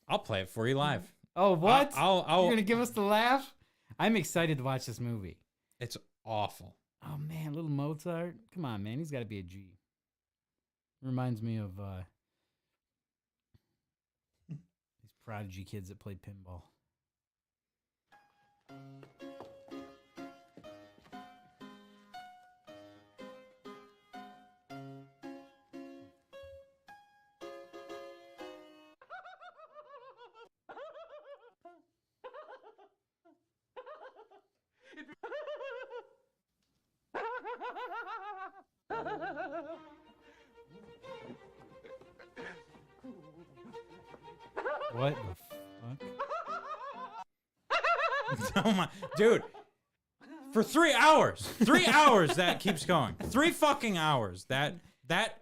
I'll play it for you live. Oh, what? I'll You're gonna give us the laugh? I'm excited to watch this movie. It's awful. Oh man, little Mozart. Come on, man. He's got to be a G. Reminds me of these prodigy kids that played pinball. What the fuck? Oh my, dude. For 3 hours. 3 hours that keeps going. 3 fucking hours. That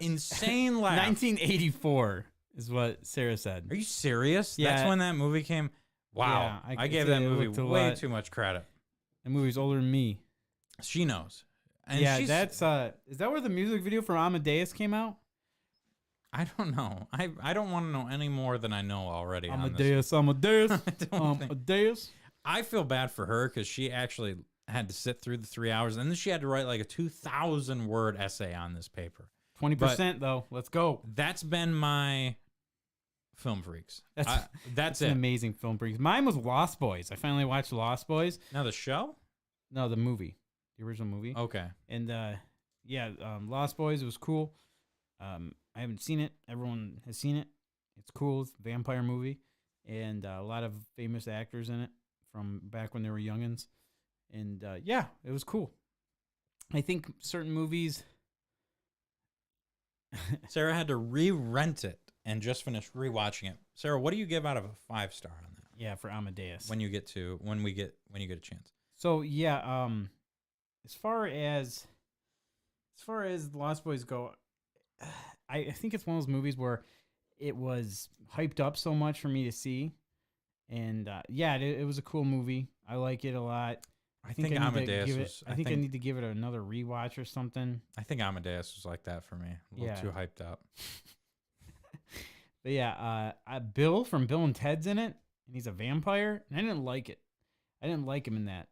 insane laugh. 1984 is what Sarah said. Are you serious? Yeah. That's when that movie came. Wow. Yeah, I gave it that movie looked a way lot- too much credit. That movie's older than me. She knows. And yeah, she's, that's is that where the music video for Amadeus came out? I don't know. I don't want to know any more than I know already. on Amadeus, this. Amadeus, I don't think- Amadeus. I feel bad for her because she actually had to sit through the 3 hours, and then she had to write like a 2,000 word essay on this paper. 20% though. Let's go. That's been my Film Freaks. That's That's an it. amazing film. Break. Mine was Lost Boys. I finally watched Lost Boys. Now the show? No, the movie, the original movie. Okay. And Lost Boys was cool. I haven't seen it. Everyone has seen it. It's cool. It's a vampire movie, and a lot of famous actors in it from back when they were youngins. And it was cool. I think certain movies. Sarah had to re-rent it and just finished rewatching it. Sarah, what do you give out of a 5-star on that? Yeah, for Amadeus. When you get a chance. So yeah, as far as Lost Boys go, I think it's one of those movies where it was hyped up so much for me to see, And yeah, it was a cool movie. I like it a lot. I think I need to Amadeus give it. was. I think I need to give it another rewatch or something. I think Amadeus was like that for me. A little Yeah. too hyped up. But yeah, Bill from Bill and Ted's in it, and he's a vampire, and I didn't like it. I didn't like him in that.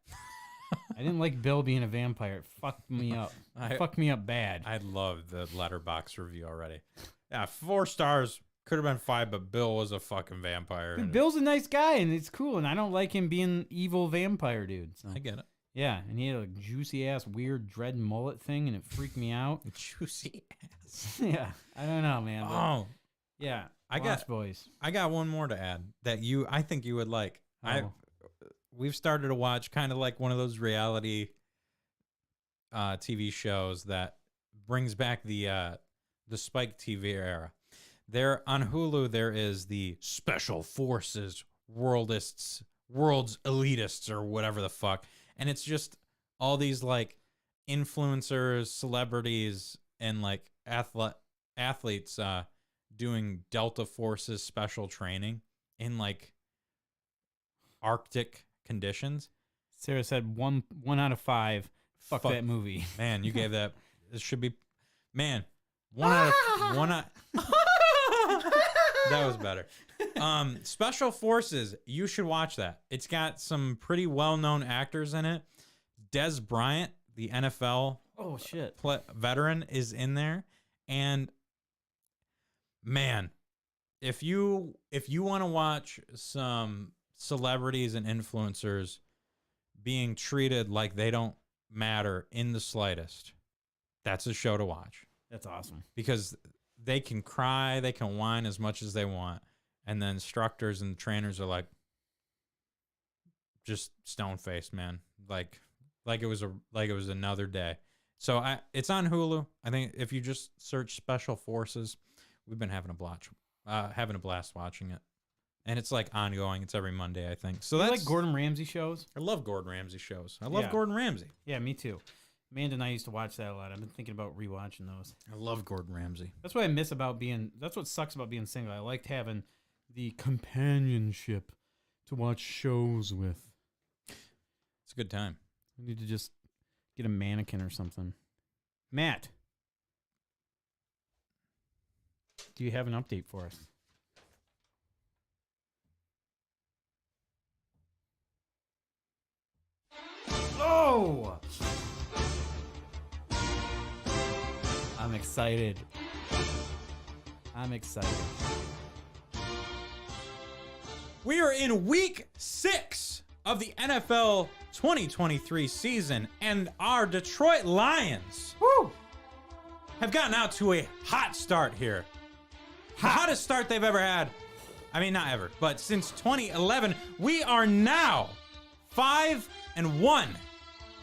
I didn't like Bill being a vampire. It fucked me up. Fucked me up bad. I love the Letterboxd review already. Yeah, 4 stars. Could have been 5, but Bill was a fucking vampire. But Bill's a nice guy, and it's cool, and I don't like him being evil vampire dude. So. I get it. Yeah, and he had a juicy ass weird dread mullet thing, and it freaked me out. Juicy ass. Yeah, I don't know, man. But Oh, yeah, I Lost Boys. I got one more to add that I think you would like. Oh. We've started to watch kind of like one of those reality TV shows that brings back the Spike TV era. There on Hulu, there is the Special Forces World's Elitists or whatever the fuck, and it's just all these like influencers, celebrities, and like athletes doing Delta Forces special training in like Arctic conditions. Sarah said one out of 5. Fuck that movie. Man, you gave that. This should be, man. One out. That was better. Special Forces. You should watch that. It's got some pretty well-known actors in it. Des Bryant, the NFL Oh shit. veteran, is in there, and man, if you want to watch some celebrities and influencers being treated like they don't matter in the slightest, that's a show to watch. That's awesome. Because they can cry, they can whine as much as they want, and then instructors and trainers are like just stone faced, man. Like it was another day. So it's on Hulu. I think if you just search Special Forces, we've been having a blast watching it. And it's like ongoing. It's every Monday, I think. So You that's like Gordon Ramsay shows? I love Gordon Ramsay shows. I love Yeah. Gordon Ramsay. Yeah, me too. Amanda and I used to watch that a lot. I've been thinking about rewatching those. I love Gordon Ramsay. That's what I miss about that's what sucks about being single. I liked having the companionship to watch shows with. It's a good time. We need to just get a mannequin or something. Matt, do you have an update for us? Oh! I'm excited. We are in week 6 of the NFL 2023 season, and our Detroit Lions have gotten out to a hot start here. The hottest start they've ever had. I mean, not ever, but since 2011, we are now 5-1.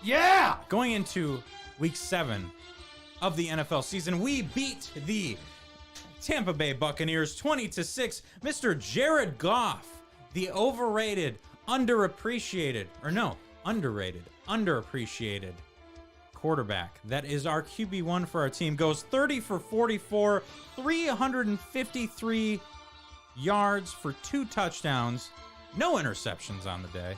Yeah! Going into week 7 of the NFL season, we beat the Tampa Bay Buccaneers 20-6. Mr. Jared Goff, the underappreciated quarterback that is our QB1 for our team, goes 30 for 44, 353 yards for 2 touchdowns, no interceptions on the day.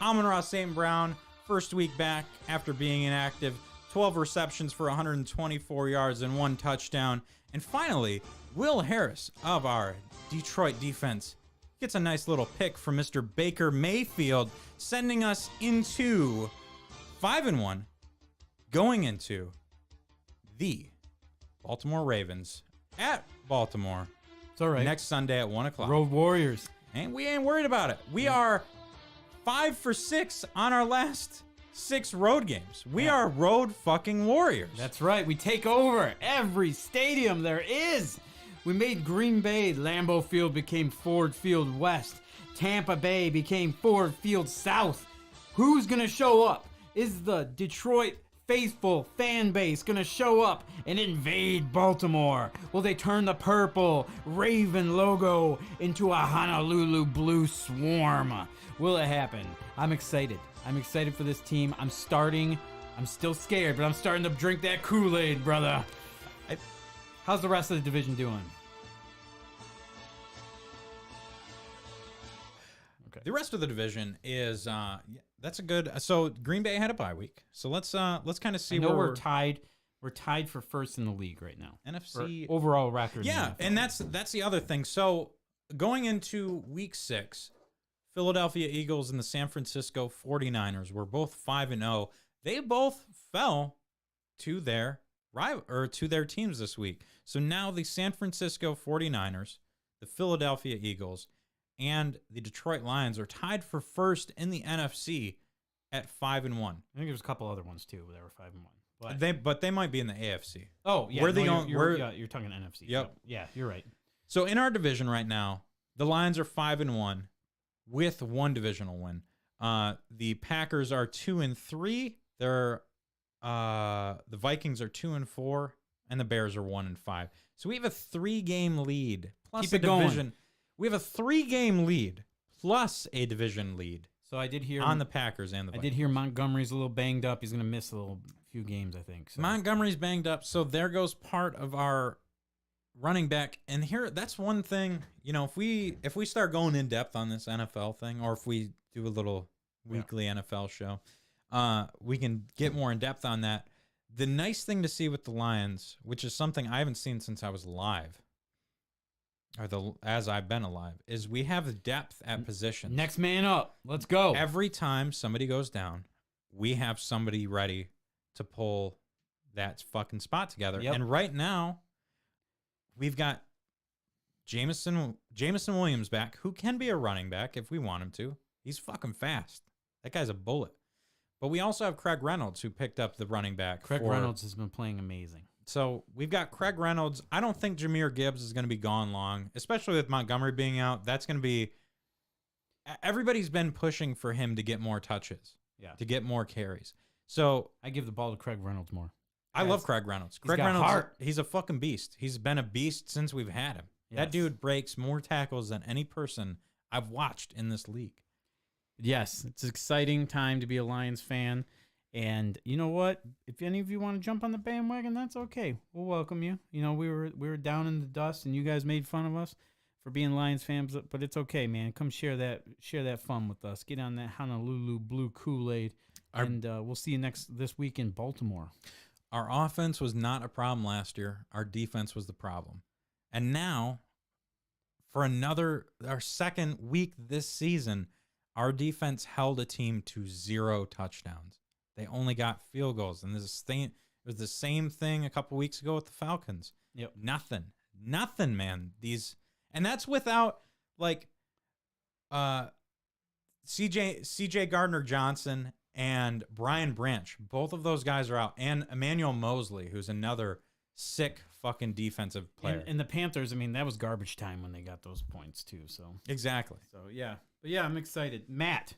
Amon-Ra St. Brown, first week back after being inactive, 12 receptions for 124 yards and 1 touchdown. And finally, Will Harris of our Detroit defense gets a nice little pick from Mr. Baker Mayfield, sending us into 5-1, going into the Baltimore Ravens at Baltimore It's all right. next Sunday at 1 o'clock. Road Warriors. And we ain't worried about it. We are 5 for 6 on our last 6 road games. We are road fucking warriors. That's right. We take over every stadium there is. We made Green Bay. Lambeau Field became Ford Field West. Tampa Bay became Ford Field South. Who's going to show up? Is the Detroit faithful fan base going to show up and invade Baltimore? Will they turn the purple Raven logo into a Honolulu blue swarm? Will it happen? I'm excited. I'm excited for this team. I'm still scared, but I'm starting to drink that Kool-Aid, brother. How's the rest of the division doing? Okay. The rest of the division is that's a good. So Green Bay had a bye week. So let's kind of see I know where we're tied. We're tied for first in the league right now. NFC For overall record. in Yeah, the NFL. and that's the other thing. So going into week 6, Philadelphia Eagles and the San Francisco 49ers were both 5-0. They both fell to their to their teams this week. So now the San Francisco 49ers, the Philadelphia Eagles, and the Detroit Lions are tied for first in the NFC at 5-1. I think there's a couple other ones too. They were 5-1. But they might be in the AFC. Oh yeah, We're the only- you're talking NFC. Yep. Yeah, you're right. So in our division right now, the Lions are 5-1 with one divisional win. The Packers are 2-3. They're the Vikings are 2-4, and the Bears are 1-5. So we have a 3-game lead plus Keep a it going. division. We have a 3-game lead plus a division lead So I did hear on the Packers and the I Vikings. did hear Montgomery's a little banged up. He's going to miss a few games, I think. So. Montgomery's banged up, so there goes part of our running back. And here, that's one thing. You know, if we start going in depth on this NFL thing, or if we do a little weekly NFL show, we can get more in depth on that. The nice thing to see with the Lions, which is something I haven't seen since I was alive, as I've been alive, is we have depth at positions. Next man up. Let's go. Every time somebody goes down, we have somebody ready to pull that fucking spot together. Yep. And right now, we've got Jameson Williams back, who can be a running back if we want him to. He's fucking fast. That guy's a bullet. But we also have Craig Reynolds, who picked up the running back. Craig Reynolds has been playing amazing. So we've got Craig Reynolds. I don't think Jahmyr Gibbs is going to be gone long, especially with Montgomery being out. That's going to be – everybody's been pushing for him to get more touches, to get more carries. So I give the ball to Craig Reynolds more. I love Craig Reynolds. Craig got Reynolds, heart. he's a fucking beast. He's been a beast since we've had him. That Yes. dude breaks more tackles than any person I've watched in this league. Yes, it's an exciting time to be a Lions fan. And you know what? If any of you want to jump on the bandwagon, that's okay. We'll welcome you. You know, we were down in the dust, and you guys made fun of us for being Lions fans, but it's okay, man. Come share that fun with us. Get on that Honolulu blue Kool-Aid, and we'll see you this week in Baltimore. Our offense was not a problem last year. Our defense was the problem. And now, for our second week this season, our defense held a team to 0 touchdowns. They only got field goals. And it was the same thing a couple weeks ago with the Falcons. Yep. Nothing, man. And that's without like CJ Gardner-Johnson and Brian Branch. Both of those guys are out. And Emmanuel Mosley, who's another sick fucking defensive player. And the Panthers, I mean, that was garbage time when they got those points too. So Exactly. yeah. But yeah, I'm excited. Matt,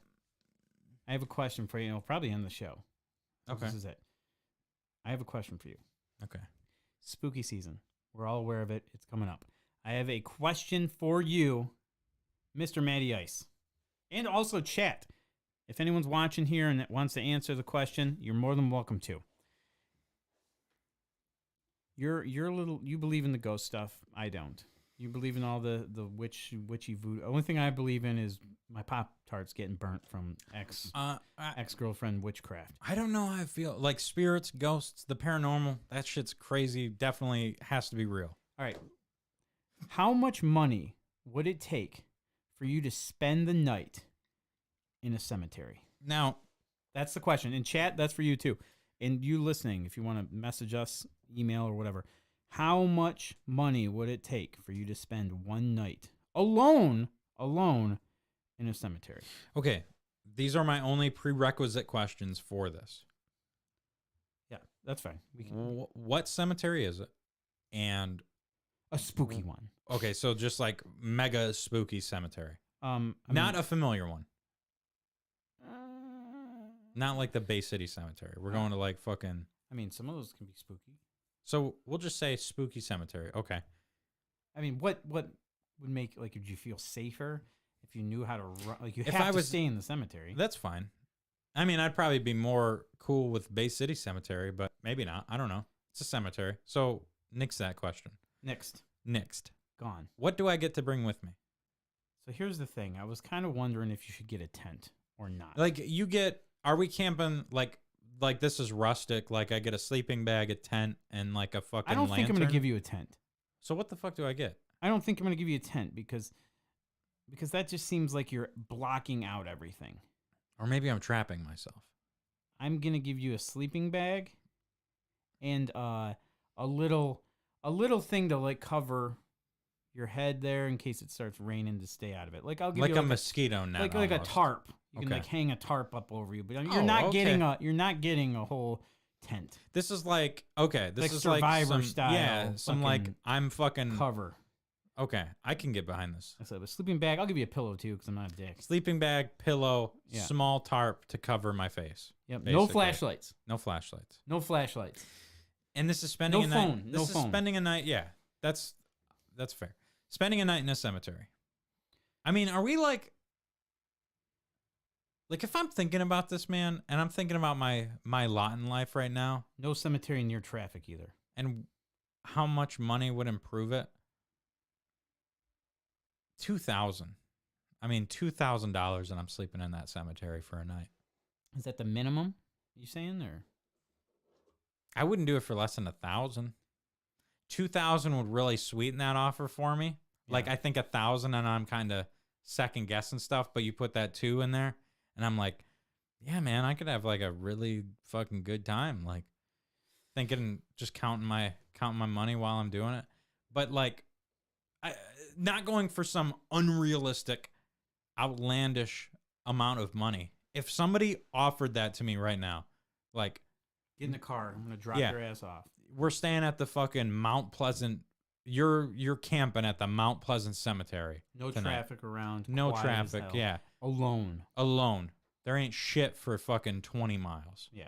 I have a question for you. It'll probably end the show. So Okay. This is it. I have a question for you. Okay. Spooky season. We're all aware of it. It's coming up. I have a question for you, Mr. Matty Ice. And also chat. If anyone's watching here and that wants to answer the question, you're more than welcome to. You believe in the ghost stuff. I don't. You believe in all the witchy voodoo. The only thing I believe in is my Pop-Tarts getting burnt from ex-girlfriend witchcraft. I don't know how I feel. Like spirits, ghosts, the paranormal, that shit's crazy. Definitely has to be real. All right. How much money would it take for you to spend the night in a cemetery? Now, That's the question. In chat, that's for you too. And you listening, if you want to message us, email or whatever, how much money would it take for you to spend one night alone in a cemetery? okay, these are my only prerequisite questions for this. Yeah, that's fine. We can What cemetery is it? And a spooky one. okay, so just like mega spooky cemetery. Not A familiar one. Not like the Bay City Cemetery. We're going to like fucking. I mean, some of those can be spooky. So we'll just say spooky cemetery. Okay. I mean, what would make, like, would you feel safer if you knew how to run? Like, you If have I to was- stay in the cemetery. That's fine. I mean, I'd probably be more cool with Bay City Cemetery, but maybe not. I don't know. It's a cemetery. So nix that question. Next, Next. gone. What do I get to bring with me? So here's the thing. I was kind of wondering if you should get a tent or not. Like are we camping like this is rustic? Like I get a sleeping bag, a tent, and like a fucking I don't think I'm going lantern? to give you a tent. So what the fuck do I get? I don't think I'm going to give you a tent because that just seems like you're blocking out everything. Or maybe I'm trapping myself. I'm going to give you a sleeping bag and a little thing to like cover your head there in case it starts raining to stay out of it. Like I'll give Like you a mosquito net. like a almost. tarp. You can Okay. like hang a tarp up over you, but you're Oh, not okay. getting a whole tent This is like this Like is Survivor like some, style Yeah, some like fucking I'm fucking cover. okay. I can get behind this. I said a sleeping bag. I'll give you a pillow too because I'm not a dick. Sleeping bag, pillow, Yeah. small tarp to cover my face. Yep. basically. No flashlights. No flashlights. No flashlights. And this is spending No a phone, night. no This is phone. spending a night. Yeah, that's fair. Spending a night in a cemetery. I mean, are we like if I'm thinking about this, man, and I'm thinking about my lot in life right now, No cemetery near traffic either. and how much money would improve it? $2,000. I mean, $2,000, and I'm sleeping in that cemetery for a night. Is that the minimum? You saying or? I wouldn't do it for less than $1,000. $2,000 would really sweeten that offer for me. Like Yeah. I think $1,000, and I'm kind of second guessing stuff. But you put that 2 in there, and I'm like, yeah, man, I could have like a really fucking good time. Like thinking, just counting my money while I'm doing it. But like, not going for some unrealistic, outlandish amount of money. If somebody offered that to me right now, like, Get in the car. I'm gonna drop Yeah. your ass off. we're staying at the fucking Mount Pleasant. You're camping at the Mount Pleasant Cemetery. No tonight. traffic around. No quiet as traffic. hell. Yeah, Alone. alone. There ain't shit for fucking 20 miles. Yeah.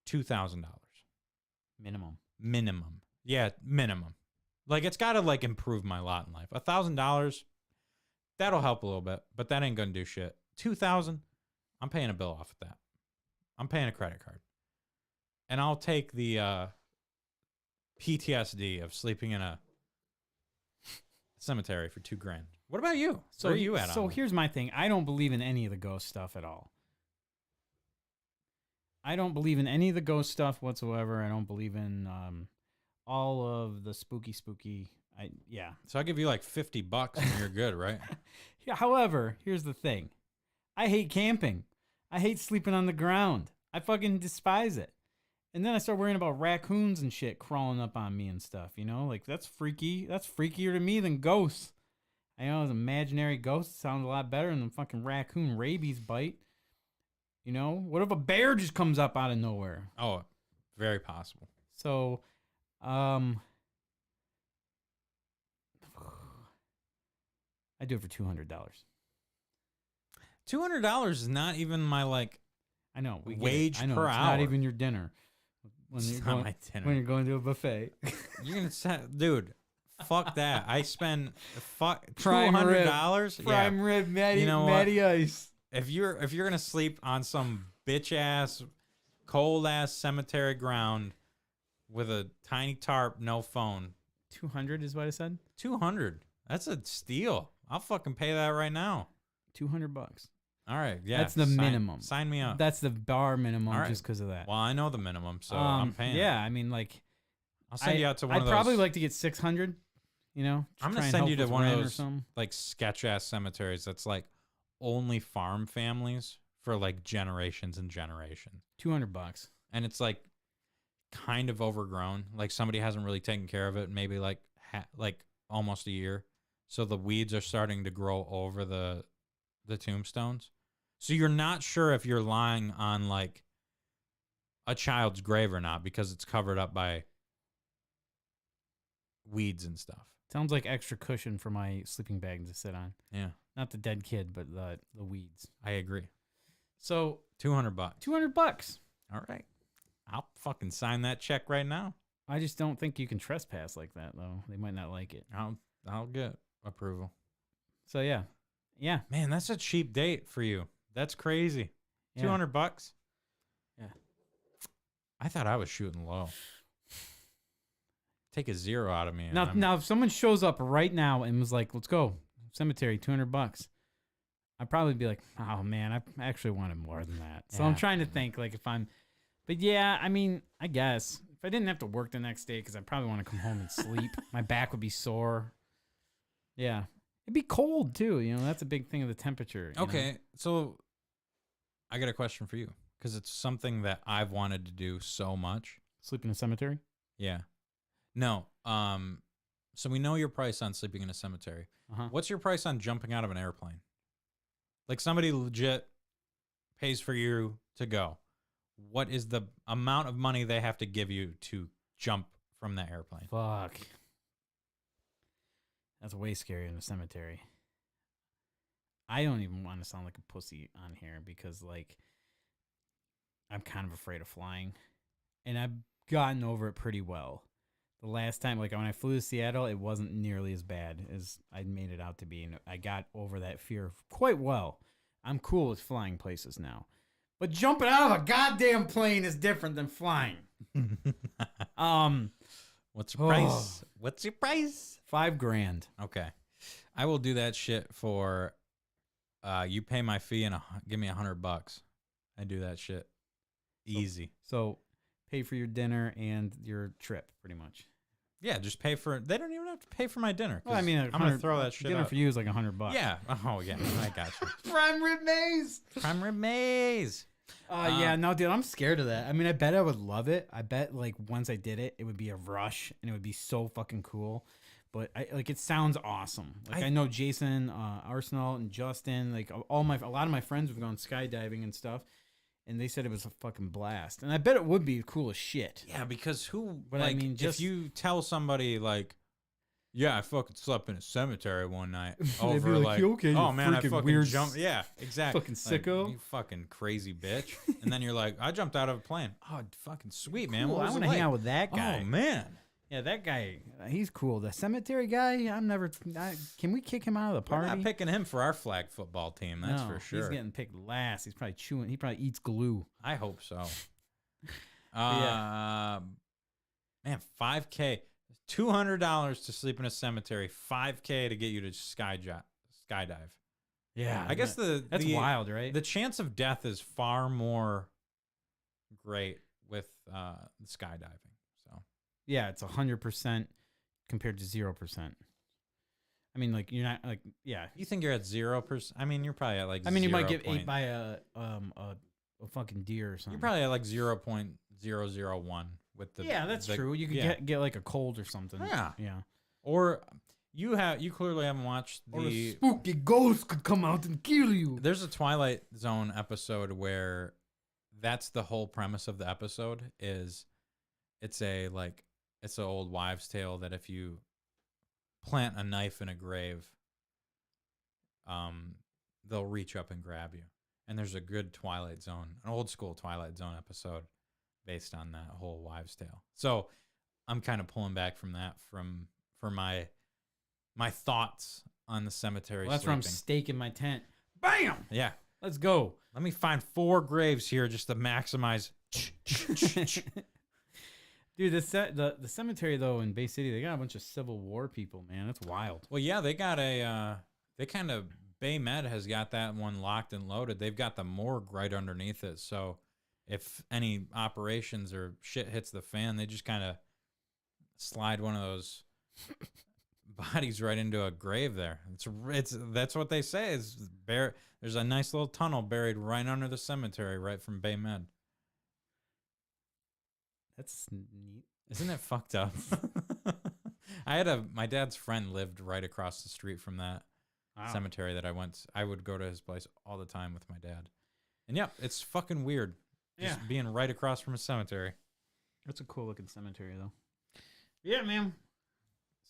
$2,000 Minimum. minimum. Yeah, minimum. Like it's got to like improve my lot in life. $1,000, that'll help a little bit, but that ain't gonna do shit. $2,000, I'm paying a bill off of that. I'm paying a credit card, and I'll take the PTSD of sleeping in a cemetery for $2,000. What about you? So Where are you at? So on it? here's my thing. I don't believe in any of the ghost stuff at all. I don't believe in any of the ghost stuff whatsoever. I don't believe in all of the spooky. Yeah. So I'll give you like $50 and you're good, right? Yeah. However, here's the thing. I hate camping. I hate sleeping on the ground. I fucking despise it. And then I start worrying about raccoons and shit crawling up on me and stuff, you know? Like, that's freaky. That's freakier to me than ghosts. I know those imaginary ghosts sound a lot better than the fucking raccoon rabies bite. You know? What if a bear just comes up out of nowhere? Oh, very possible. So, I do it for $200. $200 is not even my like. I know. We get it. Wage I know, per it's hour. not even your dinner. When It's you're not going, my dinner. when you're going to a buffet. You're gonna say, dude, fuck that. I spend Prime rib. $200. Prime rib, Matty, You know what? Matty Ice. If you're gonna sleep on some bitch ass, cold ass cemetery ground with a tiny tarp, no phone, 200 is what I said. 200. That's a steal. I'll fucking pay that right now. $200. All right, yeah. That's the minimum. Sign me up. That's the bar minimum All right. just because of that. Well, I know the minimum, so I'm paying. Yeah, I mean, like, I'll send you out to one I'd of those. probably like to get 600. You know, I'm try gonna and send help you to with one of rent or those something. like sketch ass cemeteries that's like only farm families for like generations and generations. $200. And it's like kind of overgrown. Like somebody hasn't really taken care of it, maybe like like almost a year. So the weeds are starting to grow over the tombstones. So you're not sure if you're lying on like a child's grave or not because it's covered up by weeds and stuff. Sounds like extra cushion for my sleeping bag to sit on. Yeah, Not the dead kid, but the weeds. I agree. So $200. $200. All right. I'll fucking sign that check right now. I just don't think you can trespass like that, though. They might not like it. I'll get approval. So yeah, Man, that's a cheap date for you. That's crazy. Yeah. $200. Yeah. I thought I was shooting low. Take a zero out of me. and Now, I'm- now, if someone shows up right now and was like, "Let's go cemetery, $200. I'd probably be like, oh man, I actually wanted more than that. So I'm Yeah. trying to think like if I'm, but yeah, I mean, I guess if I didn't have to work the next day, because I'd probably want to come home and sleep, my back would be sore. Yeah, it'd be cold too. You know, that's a big thing of the temperature. you know? Okay, so I got a question for you because it's something that I've wanted to do so much. Sleep in a cemetery. Yeah. No. So we know your price on sleeping in a cemetery. Uh-huh. What's your price on jumping out of an airplane? Like somebody legit pays for you to go. What is the amount of money they have to give you to jump from the airplane? Fuck. That's way scarier than a cemetery. I don't even want to sound like a pussy on here because, like, I'm kind of afraid of flying. And I've gotten over it pretty well. The last time, like, when I flew to Seattle, it wasn't nearly as bad as I made it out to be. And I got over that fear quite well. I'm cool with flying places now. But jumping out of a goddamn plane is different than flying. What's your price? What's your price? $5,000. Okay. I will do that shit for you pay my fee and give me $100. I do that shit. Easy. So pay for your dinner and your trip, pretty much. Yeah, just pay for it. They don't even have to pay for my dinner. Well, I mean, I'm gonna throw that shit dinner up. for you is like $100. Yeah. Oh yeah. I got you. Prime rib maze. Prime rib maze. Yeah, no, dude, I'm scared of that. I mean, I bet I would love it. I bet like once I did it, it would be a rush and it would be so fucking cool. But it sounds awesome. Like I know Jason, Arsenal, and Justin, like a lot of my friends have gone skydiving and stuff, and they said it was a fucking blast. And I bet it would be cool as shit. Yeah, because who? But like, I mean, if you tell somebody like, yeah, I fucking slept in a cemetery one night over be like, like, "You okay, oh you man, I freaking fucking weird jumped. Yeah, exactly. fucking Like, sicko." you fucking crazy bitch. And then you're like, I jumped out of a plane. Oh, fucking sweet, man. Cool, What I was want it to hang like? out with that guy. Oh man. Yeah, that guy, he's cool. The cemetery guy, can we kick him out of the We're party? not picking him for our flag football team. That's No, for sure. He's getting picked last. He probably eats glue. I hope so. Yeah. Man, $5K, $200 to sleep in a cemetery, $5K to get you to skydive. Yeah. I guess that's the wild, right? The chance of death is far more great with skydiving. So yeah, it's 100% compared to 0%. I mean, like, you're not, like, yeah. you think you're at 0%? I mean, you're probably at like. I mean, you might get 0. ate by a fucking deer or something. You're probably at like 0.001 with the. yeah, that's true. You could get like a cold or something. Yeah. Yeah. Or you clearly haven't watched Or a the. spooky ghost could come out and kill you. There's a Twilight Zone episode where that's the whole premise of the episode is it's an old wives' tale that if you plant a knife in a grave, they'll reach up and grab you. And there's a good Twilight Zone, an old school Twilight Zone episode based on that whole wives' tale. So I'm kind of pulling back from that for my thoughts on the cemetery. Well, that's where I'm sleeping. staking my tent. Bam! Yeah. Let's go. Let me find 4 graves here just to maximize. Dude, the cemetery, though, in Bay City, they got a bunch of Civil War people, man. That's wild. Well, yeah, they got Bay Med has got that one locked and loaded. They've got the morgue right underneath it. So if any operations or shit hits the fan, they just kind of slide one of those bodies right into a grave there. That's what they say is there's a nice little tunnel buried right under the cemetery right from Bay Med. That's neat. Isn't it fucked up? My dad's friend lived right across the street from that cemetery that I would go to his place all the time with my dad. And yeah, it's fucking weird. Just being right across from a cemetery. That's a cool looking cemetery, though. Yeah, man.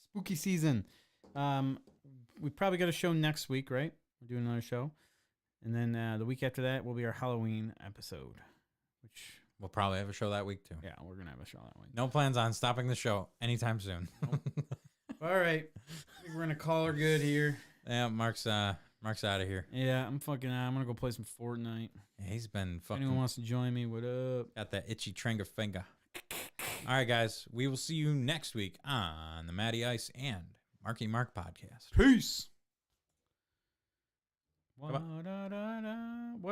Spooky season. We probably got a show next week, right? We're doing another show. And then the week after that will be our Halloween episode, which... We'll probably have a show that week too. Yeah, we're going to have a show that week. No plans on stopping the show anytime soon. All right. I think we're going to call her good here. Yeah, Mark's out of here. Yeah, I'm going to go play some Fortnite. Yeah, he's been If fucking... anyone wants to join me, what up? Got that itchy trigger finger. All right, guys. We will see you next week on the Matty Ice and Marky Mark podcast. Peace. Come on. Wa-da-da-da.